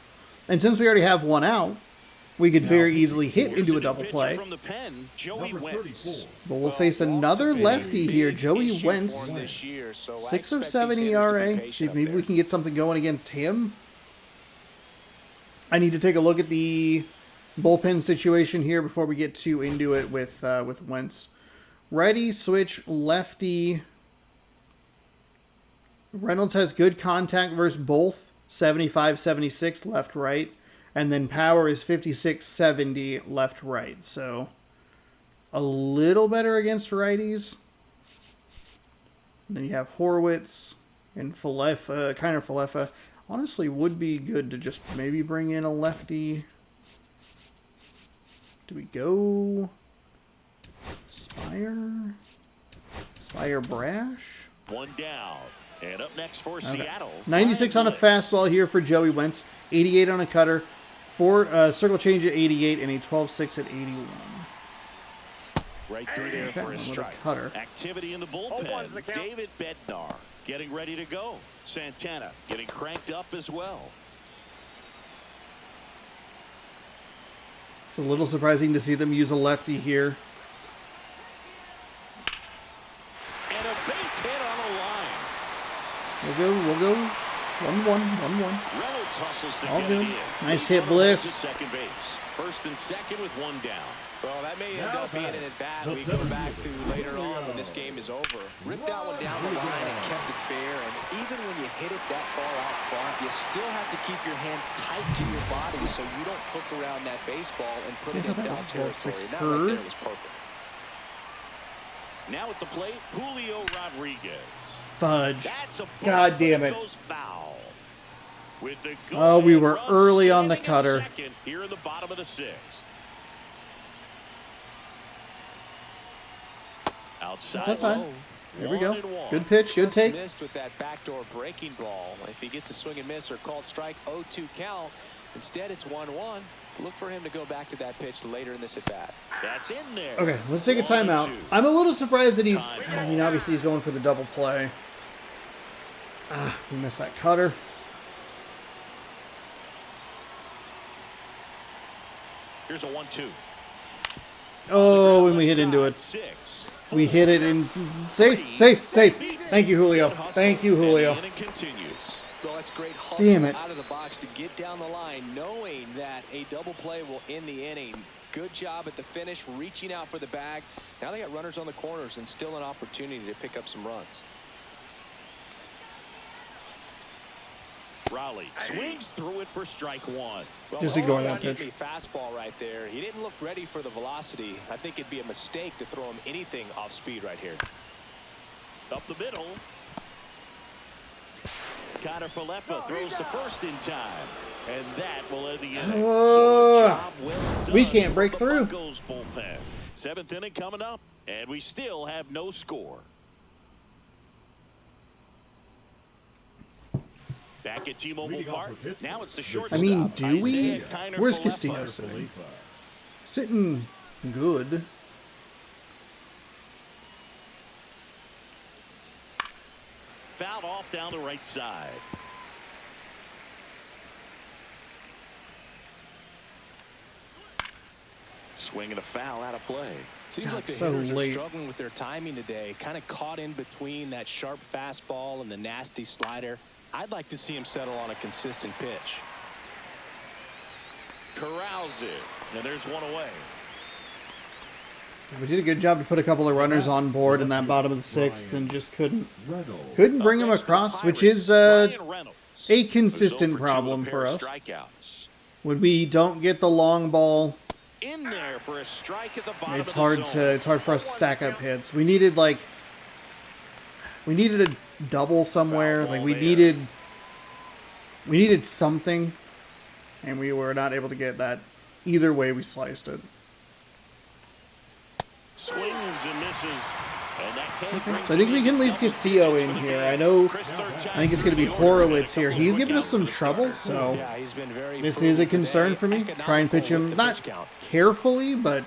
And since we already have 1 out, we could very easily hit Here's into a a new double pitcher play. From the pen, Joey Number Wentz. 34. But we'll face another lefty here, Joey Issue Wentz. for him this year, so I 6 or expect 7 these hitters to be ERA. patient See if up maybe there. we can get something going against him. I need to take a look at the bullpen situation here before we get too into it with Wentz. Righty, switch, lefty. Reynolds has good contact versus both. 75-76 left-right. And then power is 56-70 left-right. So a little better against righties. And then you have Horwitz and Falefa, kind of Falefa. Honestly, would be good to just maybe bring in a lefty. Do we go Spire? Spire Brash? One down. And up next for Seattle. 96 on a Ryan Bliss. fastball here for Joey Wentz. 88 on a cutter. 4 circle change at 88 and a 12-6 at 81. Right through there Okay, for a with a strike. cutter. Activity in the Oh, one's the bullpen. count. David Bednar getting ready to go. Santana getting cranked up as well. It's a little surprising to see them use a lefty here. And a base hit on the line. We'll go 1-1. Reynolds hustles to All get good. it in. Nice Lead hit, runner Bliss. holds at second base. First and second with one down. Well, that may end up being an at-bat we go back to later on when this game is over. Ripped that one down the line and kept it fair, and even when you hit it that far out front, you still have to keep your hands tight to your body so you don't hook around that baseball and put it in that foul was a ball six territory. That right per. there was perfect. Now at the plate, Julio Rodriguez. Fudge. That's a ball God damn it. that goes foul. With the Oh, we were run early on the standing at cutter. second here in the bottom of the sixth. Outside. That's outside. low. Here we go. 1-1. Good pitch. Good Just take. missed with that backdoor breaking ball. If he gets a swing and miss or called strike, 0-2 count. Instead, it's 1-1. Look for him to go back to that pitch later in this at bat. That's in there. Okay, let's take a timeout. 1-2. I'm a little surprised that he's... I mean, obviously he's going for the double play. We missed that cutter. Here's a 1-2. Oh, and we hit into it. 6. We hit it in... Safe. Thank you, Julio. Thank you, Julio. And the inning continues. Well, that's great hustle Damn it. out of the box to get down the line, knowing that a double play will end the inning. Good job at the finish, reaching out for the bag. Now they got runners on the corners and still an opportunity to pick up some runs. Raleigh swings through it for strike one. Well, Just ignore all that around pitch. hit me fastball right there. He didn't look ready for the velocity. I think it'd be a mistake to throw him anything off speed right here. Up the middle. Connor Falefa throws the first in time. And that will end the inning. So a job well done we can't break from through. the Buccos bullpen. Seventh inning coming up, and we still have no score. Back at T-Mobile Leading off Park. for Pittsburgh. Now it's the I shortstop. mean, do we? Isaiah Kiner Where's Falefa. Castillo sitting? Sitting good. Fouled off down the right side. Swinging a foul out of play. Seems God, like the so hitters are late. struggling with their timing today. Kind of caught in between that sharp fastball and the nasty slider. I'd like to see him settle on a consistent pitch. Corrals it. And there's one away. We did a good job to put a couple of runners on board in that bottom of the sixth and just couldn't bring them Up next for the across, which Pirates, is Ryan Reynolds, a who's consistent 0 for 2 problem with a for pair us. of strikeouts. When we don't get the long ball, In there for a strike at the bottom it's of the hard zone. for us to stack up hits. We needed a double somewhere. Foul Like ball we there. needed something, and we were not able to get that. Either way, we sliced it. Swings and misses. And that can't bring So I think we can leave double Castillo digits in for the here. game. I know. Chris, third I time think it's going to be through the order, and a Horowitz here. couple He's of given us quick some outs to trouble, start. so Yeah, he's been very this frugal is a today. concern for me. Try and pitch him, Economical with not the pitch count. carefully, but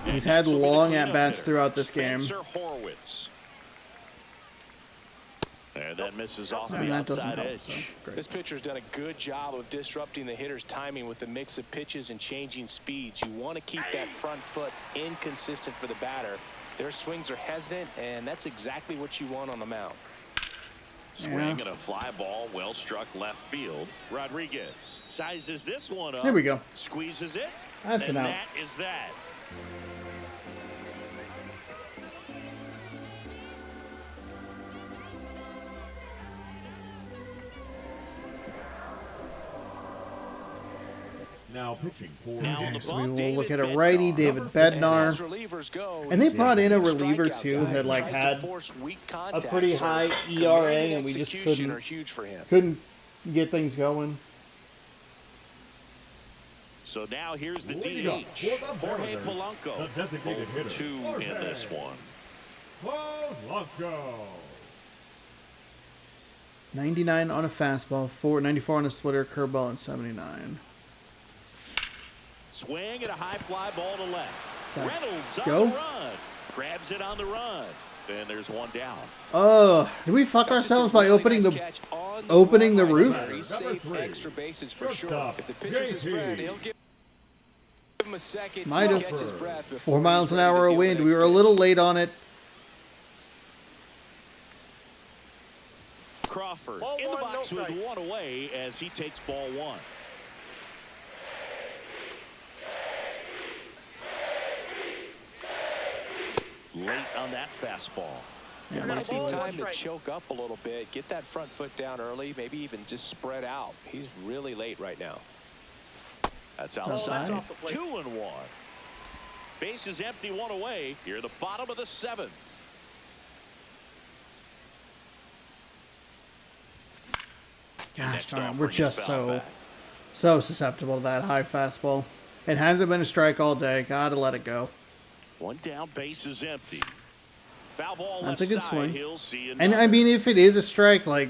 he's had Next will be the long cleanup at-bats hitter, throughout this game. Spencer Horowitz. And that misses off And the that doesn't outside help, edge. so great. This pitcher's done a good job of disrupting the hitter's timing with the mix of pitches and changing speeds. You want to keep that front foot inconsistent for the batter. Their swings are hesitant, and that's exactly what you want on the mound. Swing Yeah. and a fly ball, well struck left field. Rodriguez sizes this one up. There we go. Squeezes it. That's and an out. that is that. Now pitching for Now on Okay, the so we bump, will look at David a righty, Bednar. David And Bednar. as relievers go, And they he's brought in a big reliever strikeout too guy. that like Tries to had force weak a contact, pretty so high command ERA, and and we just execution are huge for him. couldn't get things going. So now here's the Leading up DH. for the Jorge Mariners, Polanco. the designated 0 for hitter, 2 in Jorge. this one. Polanco. 99 on a fastball, 94 on a splitter, curveball, and 79. Swing and a high fly ball to left. Sorry. Reynolds on Go. the run. Grabs it on the run. And there's one down. Did we fuck That's just a ourselves by really opening nice the catch on opening the roof. He's saved extra bases for sure. Shortstop, If the pitcher's his JT. friend, he'll give him a second Might to have. catch his breath. 4 before miles he's an ready to hour of deal the wind. next We were a pitch. little late on it. Crawford Ball in the one, box no with strike. one away as he takes ball one. Late on that fastball. Yeah, Might might be Ball, time one to strike. choke up a little bit, get that front foot down early, maybe even just spread out. He's really late right now. That's Ball outside. that's off the plate. 2-1. Base is empty, one away. Here at the bottom of the 7th. Gosh Next darn it, offering we're is just fouled so back. susceptible to that high fastball. It hasn't been a strike all day. Gotta let it go. One down, base is empty. Foul ball That's left a good side. swing. He'll see And I another. mean, if it is a strike, like,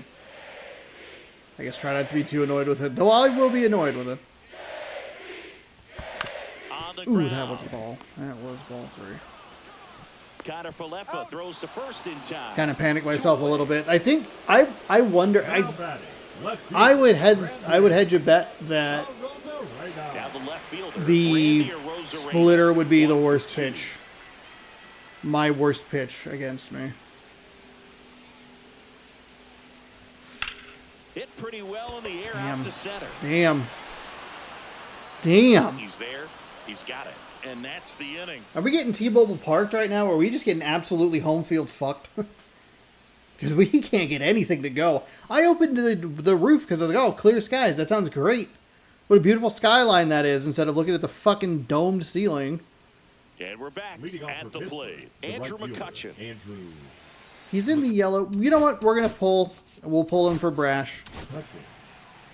I guess try not to be too annoyed with it. Though I will be annoyed with it. On the Ooh, ground. that was a ball. That was ball 3. Connor Falefa throws to first in time. Kind of panicked myself a little bit. I think I wonder. Now batting, left I field, would hedge a bet that Rosa right now. Now the left fielder. the Randy Arozarena. splitter would be the 1 for worst 2. pitch. My worst pitch against me. Hit pretty well in the air Damn. out to center. Damn. Damn. He's there. He's got it. And that's the inning. Are we getting T-Mobile parked right now, or are we just getting absolutely home field fucked? Because we can't get anything to go. I opened the roof because I was like, oh, clear skies. That sounds great. What a beautiful skyline that is, instead of looking at the fucking domed ceiling. And we're back Leading off at for the Pittsburgh, plate. the Andrew right fielder, McCutcheon. Andrew He's in the yellow. You know what? We're going to pull. We'll pull him for Brash. McCutcheon.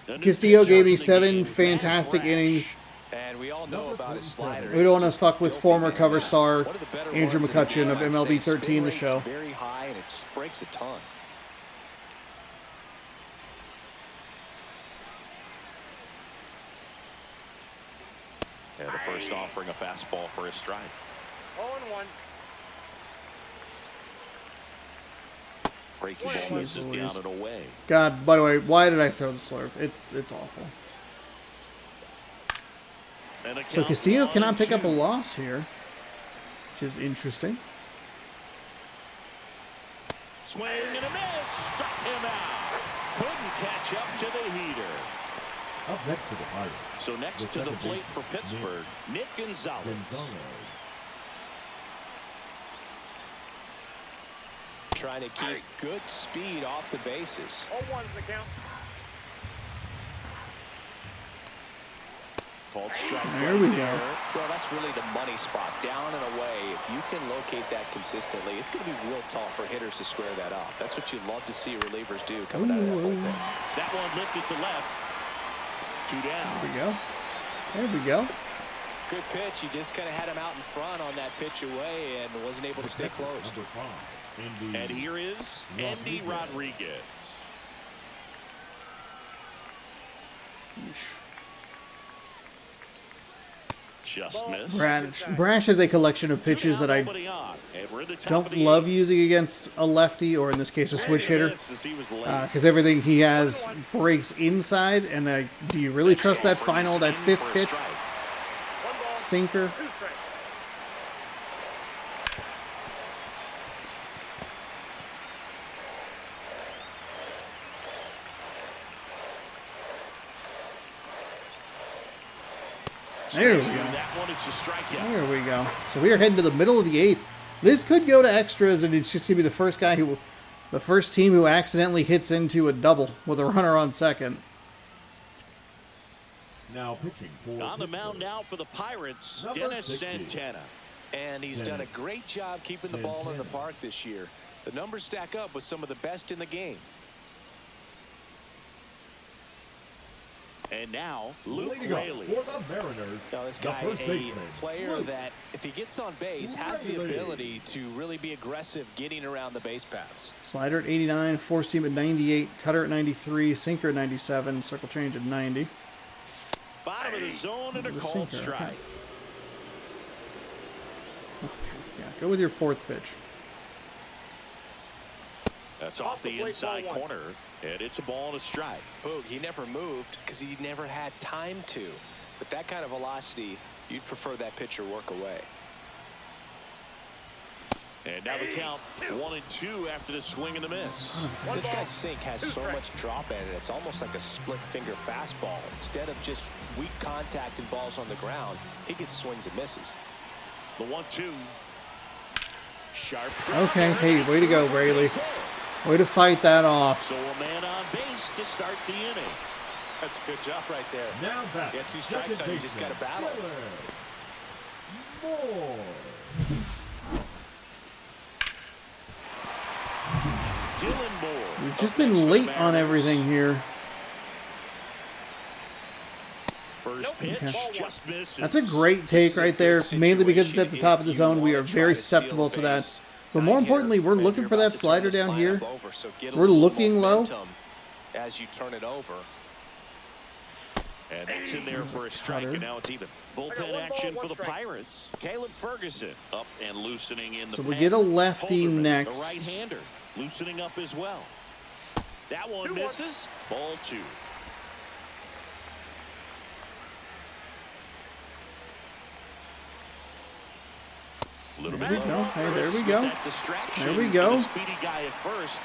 The new Castillo pitcher gave me in the 7 game, fantastic Matt Brash. innings. And we all know Number about his 47. slider. We don't It's want to just fuck with filthy former man. cover star One of the better Andrew ones in the McCutcheon game, of I'd MLB say. 13, Spin the rate's show. very high, and it just breaks a ton. And the first offering a fastball for a strike. 0-1. Breaking ball Jeez misses Louise. down and away. God, by the way, why did I throw the slurp? It's awful. And a So count Castillo 1 cannot and pick up a 2. loss here, which is interesting. Swing and a miss. Struck him out. Couldn't catch up to the heater. Up next to the Pirates, So next The to the second plate baseman, for Pittsburgh, Nick Gonzalez. Gonzalez. Trying to keep good speed off the bases. 0-1's the count. Called strike. There right we there. go. Well, that's really the money spot. Down and away. If you can locate that consistently, it's going to be real tough for hitters to square that up. That's what you love to see relievers do coming out of that bullpen. That one lifted to left. 2 down. There we go. There we go. Good pitch. You just kind of had him out in front on that pitch away and wasn't able to stay close. Number 5, Andy And here is Andy Rodriguez. Just missed. Brash has a collection of pitches that I don't love using against a lefty, or in this case, a switch hitter, because everything he has breaks inside. And do you really trust that fifth pitch? 1 ball, Sinker. 2 strikes. There we go. That one is a strikeout. There we go. So we are heading to the middle of the 8th. This could go to extras, and it's just gonna be the first team who accidentally hits into a double with a runner on second. now pitching for On the Pittsburgh, mound now for the Pirates, Number Dennis 60. Santana. And he's done a great job keeping the ball in the park this year. The numbers stack up with some of the best in the game. And now, Luke leading up Raley. for the Mariners. Now, this the guy, first a baseman, player Luke that, if he gets on base, has the Raley. ability to really be aggressive getting around the base paths. Slider at 89, four seam at 98, cutter at 93, sinker at 97, circle change at 90. Bottom of the zone and a The called sinker, strike. okay. Yeah, go with your 4th pitch. That's off the inside corner, and it's a ball and a strike. Boog, he never moved because he never had time to. But that kind of velocity, you'd prefer that pitcher work away. And now the count 1-2 after the swing and the miss. This guy's sink has so much drop in it. It's almost like a split finger fastball. Instead of just weak contact and balls on the ground, he gets swings and misses. The 1-2. Sharp. Okay, hey, way to go, Rayleigh. Way to fight that off. So a man on base to start the inning. That's a good job right there. Now back. You got 2 strikes on you, just got to battle. More. Dylan Moore. We've just been late on everything here. First pitch, Okay. just misses. That's a great take right there, mainly because it's at the top of the zone. We are very susceptible to that. But more importantly, we're looking for that slider down here. We're looking low. As you turn it over. And that's in there for a strike, and now it's even. Bullpen action for the Pirates. Caleb Ferguson up and loosening in the So we pen. get a lefty Holderman, next. The right-hander loosening up as well. That one misses. Ball 2. There we go. Hey, there we go. There we The go. speedy guy at first.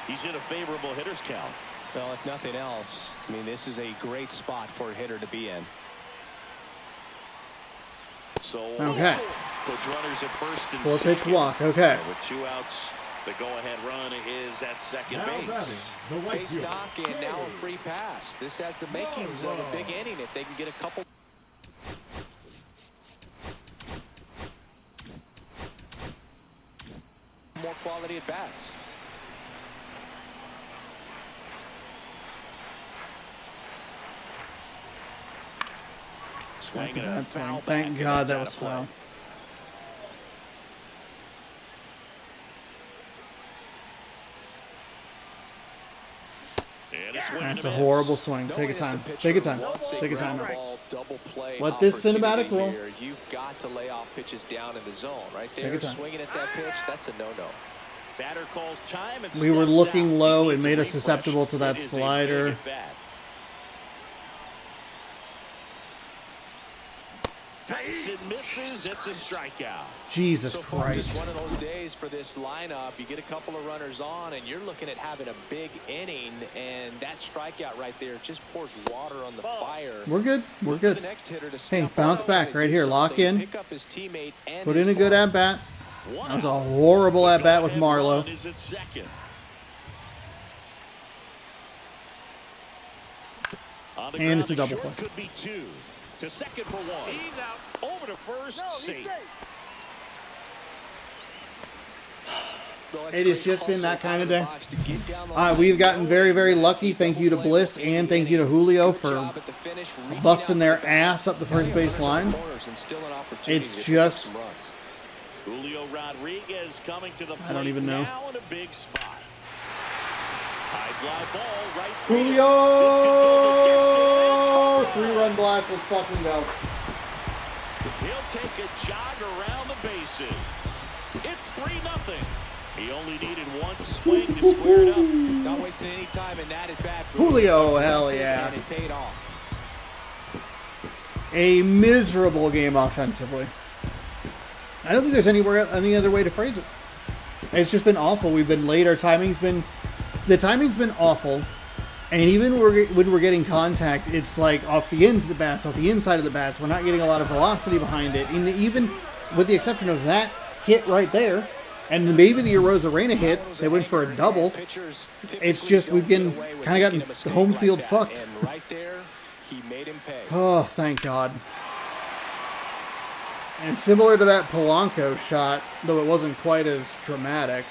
He's in a favorable hitter's count. Well, if nothing else, I mean, this is a great spot for a hitter to be in. So Okay. puts runners at first and 4-pitch second. walk. Okay. With 2 outs, the go-ahead run is at second Now batting, base. the right Base fielder. knock and now a free pass. This has the makings of a big inning if they can get a couple. More quality at bats. That's a bad swing. Thank God that was foul. That's a horrible swing. Take a time. Take a time. Take a time. Let this cinematic roll. You've got to lay off pitches down in the zone right there. Take a time. Swinging at that pitch, that's a no-no. Batter calls time and We were steps looking out. low. He It needs made a us susceptible to that It is a slider. big at bat. Tyson misses. It's a strikeout. Jesus So far, just Christ. one of those days for this lineup. You get a couple of runners on, and you're looking at having a big inning, and that strikeout right there just pours water on the fire. We're good. We're Look for the good. next hitter to Hey, step bounce up, back try to right do here. Lock something, in. pick up his teammate and Put his in a good ball. at-bat. One That was a out. horrible The at-bat with go-ahead Marlowe. run is at second. On the And ground, it's a the double short play. could be 2. To second for 1. He's out. Over to first. Safe. Well, it's It has great just been that hustle kind of out day. the box to get down the line. We've gotten very, very lucky. Thank you to Bliss and thank you to Julio Good for job at the finish, reaching busting out their for the bat. ass up the first base line. It's It's just- Julio Rodriguez coming to the plate. I don't even know. Now in a big spot. High fly ball right Julio! This could go the distance. 3-run blast. Let's fucking go. He'll take a jog around the bases. It's 3-0. He only needed one swing to square it up. Not wasting any time in that at bat. Julio, hell yeah. And it paid off. A miserable game offensively. I don't think there's any other way to phrase it. It's just been awful. We've been late. The timing's been awful. And even when we're getting contact, it's like off the ends of the bats, off the inside of the bats. We're not getting a lot of velocity behind it. And even with the exception of that hit right there, and maybe the Arozarena hit, they went for a double. It's just we've been kind of gotten home field fucked. And right there, he made him pay. Oh, thank God. And similar to that Polanco shot, though it wasn't quite as dramatic.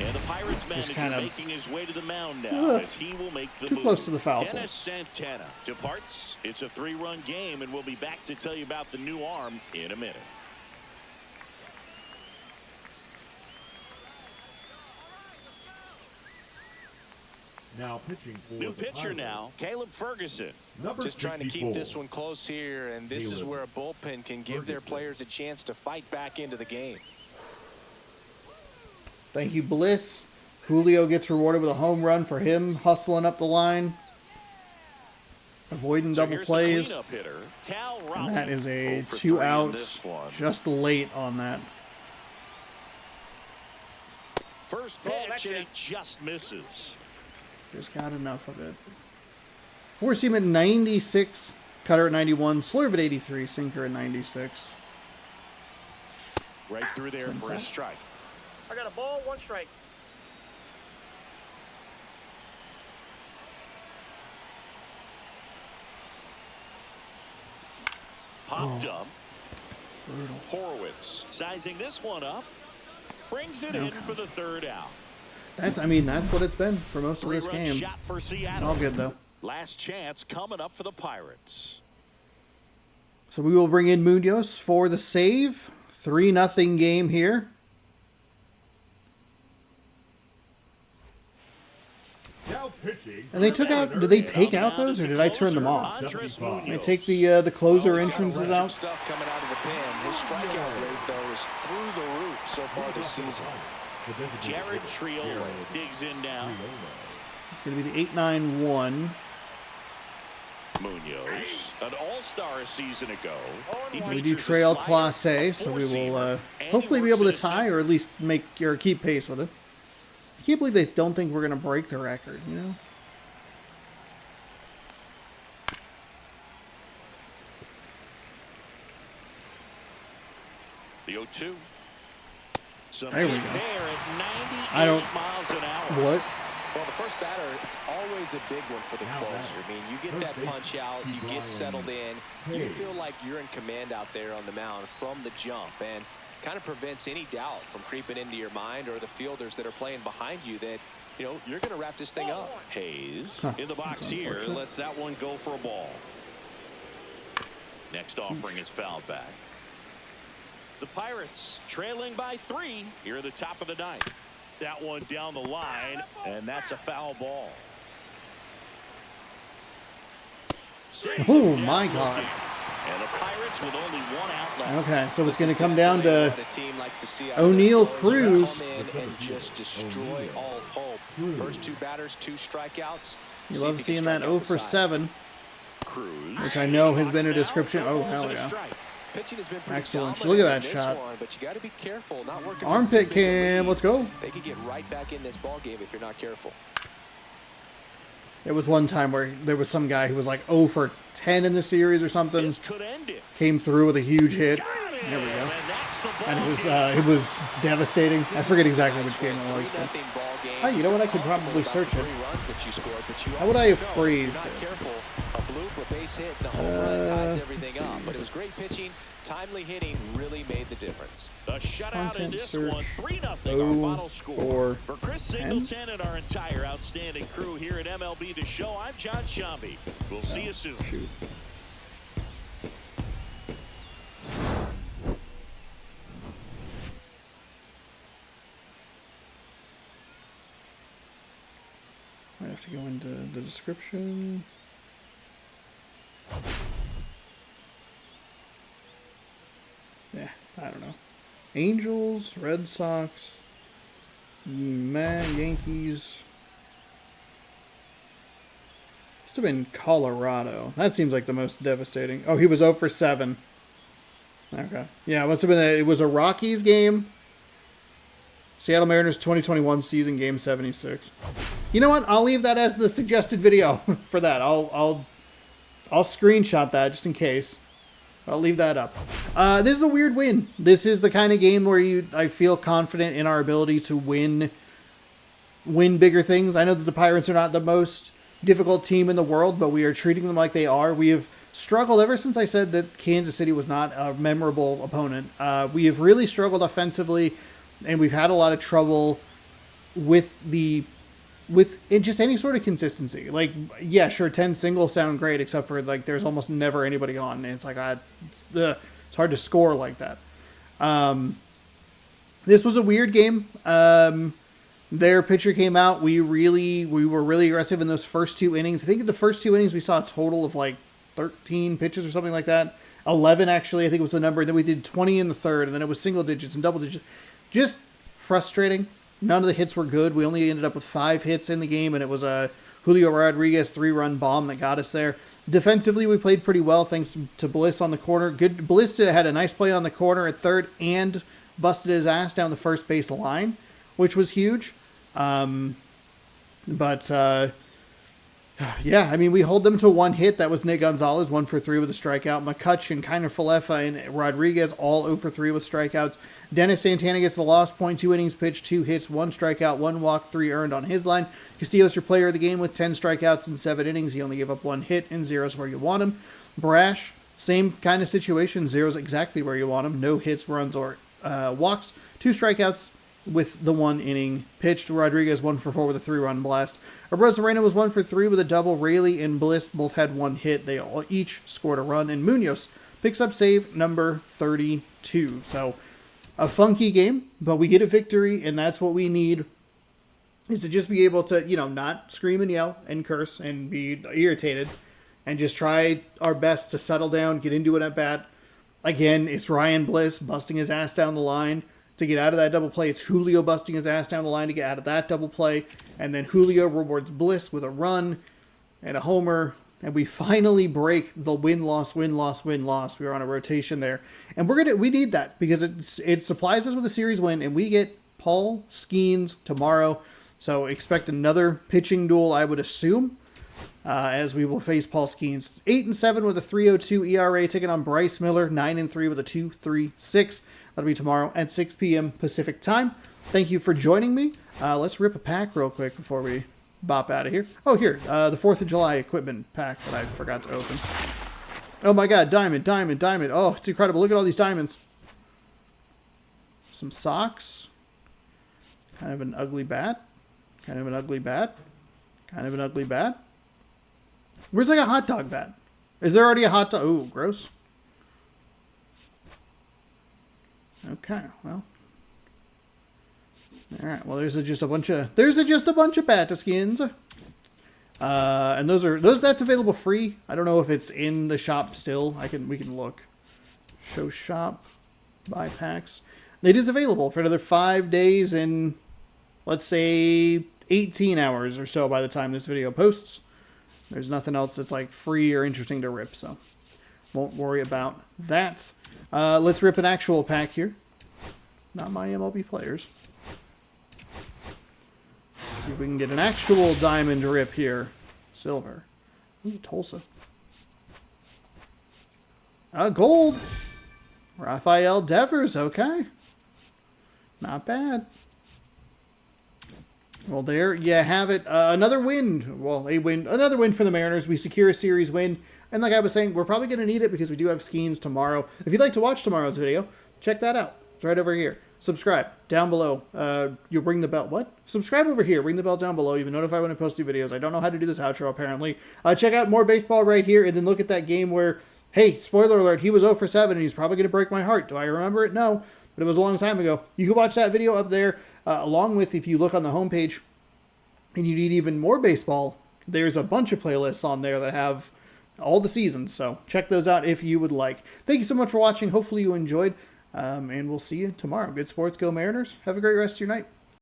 And the Pirates manager kind of making his way to the mound now as he will make the too move. close to the foul pole. Dennis Santana departs. It's a 3-run game, and we'll be back to tell you about the new arm in a minute. Now pitching for New the pitcher Pirates. now, Caleb Ferguson. Number Just trying to keep 64. this one close here, and this is Caleb where a bullpen can give their Ferguson. players a chance to fight back into the game. Thank you, Bliss. Julio gets rewarded with a home run for him hustling up the line, avoiding double here's the plays. cleanup hitter, Cal And Raleigh. that is a 0 for 3 2 in out, this one. just late on that. First Ball, pitch, that's and it. it just misses. Just got enough of it. Four seam at 96, cutter at 91, slurve at 83, sinker at 96. Right through there for a strike. I got a ball, 1 strike. Popped up. Brutal. Horowitz sizing this one up. Brings it in for the 3rd out. That's what it's been for most of this Three-run game. shot for It's Seattle. all good though. Last chance coming up for the Pirates. So we will bring in Munoz for the save. 3-0 game here. Now pitching. And they took out. Did they take out those, or did I turn them off? Andres Did I Munoz. take the closer He's got entrances electric out? stuff coming out of the pen. His strikeout rate, though, is through the roof so far this season. Jared Triolo digs in now. It's going to be the 8-9-1. Munoz, an all-star a season ago. He We do features a trail slider, Class A, a so we will four-seamer, and he hopefully be works able to it a tie or at least make or keep pace with it. I can't believe they don't think we're going to break the record, you know? The 0-2. Some There we hit go. there at 98 I don't- miles an hour. What? Well, the first batter, it's always a big one for the closer. I mean, you get that punch out, you get settled in, you feel like you're in command out there on the mound from the jump, and kind of prevents any doubt from creeping into your mind or the fielders that are playing behind you that, you know, you're going to wrap this thing up. Hayes Huh, in the box that's here unfortunate. lets that one go for a ball. Next offering is fouled back. The Pirates trailing by 3 here at the top of the 9th. That one down the line, and that's a foul ball. Oh my God. And the Pirates with only 1 out left. Okay, so it's This going to is come down definitely to what a team likes to see out of O'Neal their closer. Cruz. Come in and just destroy all hope. First 2 batters, 2 strikeouts. You See if love he seeing can that strike 0 out the for side. 7, Cruz, which I know has been a now, description. Oh, balls hell and a yeah. strike. Pitching has been pretty Excellent. dominant Look at in that this shot. one, but you got to be careful. Not working Armpit too big a cam, lead. let's go. They could get right back in this ball game if you're not careful. It was one time where there was some guy who was like 0 for 10 in the series or something. This could end it. Came through with a huge hit. Got it. There we go. And that's the ball And game. it was devastating. I forget exactly which game it was. But 3-0 ball game. Hey, you know what? I could probably About search it. 3 runs that you scored, but you How would I also have know if phrased you're it? not careful, a bloop, a base hit, and a home run ties let's everything up. see. But it was great pitching. Timely hitting really made the difference. A shutout in Content this search. one, 3-0 our 0 final score. for For Chris 10. Singleton and our entire outstanding crew here at MLB The Show, I'm John Shambi. We'll see you soon. Shoot. I have to go into the description. Yeah, I don't know. Angels, Red Sox, Yankees. Must have been Colorado. That seems like the most devastating. Oh, he was 0 for 7. Okay. Yeah, it must have been it was a Rockies game. Seattle Mariners 2021 season game 76. You know what? I'll leave that as the suggested video for that. I'll screenshot that just in case. I'll leave that up. This is a weird win. This is the kind of game where I feel confident in our ability to win bigger things. I know that the Pirates are not the most difficult team in the world, but we are treating them like they are. We have struggled ever since I said that Kansas City was not a memorable opponent. We have really struggled offensively, and we've had a lot of trouble with just any sort of consistency. Like, yeah, sure, 10 singles sound great, except for like there's almost never anybody on, and it's like it's hard to score like that. This was a weird game. Their pitcher came out. We were really aggressive in those first 2 innings. I think in the first 2 innings we saw a total of like 13 pitches or something like that. 11 actually, I think was the number. And then we did 20 in the third, and then it was single digits and double digits. Just frustrating. None of the hits were good. We only ended up with 5 hits in the game, and it was a Julio Rodriguez 3-run bomb that got us there. Defensively, we played pretty well thanks to Bliss on the corner. Bliss had a nice play on the corner at third and busted his ass down the first base line, which was huge. Yeah, I mean, we hold them to 1 hit. That was Nick Gonzalez, 1 for 3 with a strikeout. McCutcheon, Kiner Falefa, and Rodriguez all 0 for 3 with strikeouts. Dennis Santana gets the lost point, 2 innings pitched, 2 hits, 1 strikeout, 1 walk, 3 earned on his line. Castillo's your player of the game with 10 strikeouts in 7 innings. He only gave up 1 hit, and 0's where you want him. Brash, same kind of situation. 0's exactly where you want him. No hits, runs, or walks. 2 strikeouts with the 1 inning pitched. Rodriguez 1 for 4 with a 3-run blast. Rosarena was 1 for 3 with a double. Raley and Bliss both had 1 hit. They all each scored a run. And Munoz picks up save number 32. So a funky game, but we get a victory, and that's what we need, is to just be able to, not scream and yell and curse and be irritated and just try our best to settle down, get into it at bat. Again, it's Ryan Bliss busting his ass down the line to get out of that double play. It's Julio busting his ass down the line to get out of that double play. And then Julio rewards Bliss with a run and a homer. And we finally break the win-loss, win-loss, win-loss. We were on a rotation there. And we need that because it supplies us with a series win. And we get Paul Skeens tomorrow. So expect another pitching duel, I would assume, as we will face Paul Skeens. 8-7 with a 3.02 ERA, taking on Bryce Miller, 9-3 with a 2.36. That'll be tomorrow at 6 p.m. Pacific time. Thank you for joining me. Let's rip a pack real quick before we bop out of here. Oh, here, the 4th of July equipment pack that I forgot to open. Oh my god, diamond. Oh, it's incredible. Look at all these diamonds. Some socks. Kind of an ugly bat. Where's like a hot dog bat? Is there already a hot dog? Ooh, gross. Okay, well. All right, well, there's just a bunch of Bata skins. And that's available free. I don't know if it's in the shop still. We can look. Show shop, buy packs. It is available for another 5 days and let's say 18 hours or so by the time this video posts. There's nothing else that's like free or interesting to rip, so won't worry about that. Let's rip an actual pack here. Not my MLB players. See if we can get an actual diamond rip here. Silver. Ooh, Tulsa. Gold. Rafael Devers. Okay. Not bad. Well, there you have it. Another win. Well, another win for the Mariners. We secure a series win. And like I was saying, we're probably going to need it because we do have Skeens tomorrow. If you'd like to watch tomorrow's video, check that out. It's right over here. Subscribe down below. You'll ring the bell. What? Subscribe over here. Ring the bell down below. You'll be notified when I post new videos. I don't know how to do this outro, apparently. Check out more baseball right here. And then look at that game where, hey, spoiler alert, he was 0 for 7 and he's probably going to break my heart. Do I remember it? No. But it was a long time ago. You can watch that video up there, along with, if you look on the homepage and you need even more baseball, there's a bunch of playlists on there that have all the seasons. So check those out if you would like. Thank you so much for watching. Hopefully you enjoyed, and we'll see you tomorrow. Good sports, go Mariners. Have a great rest of your night.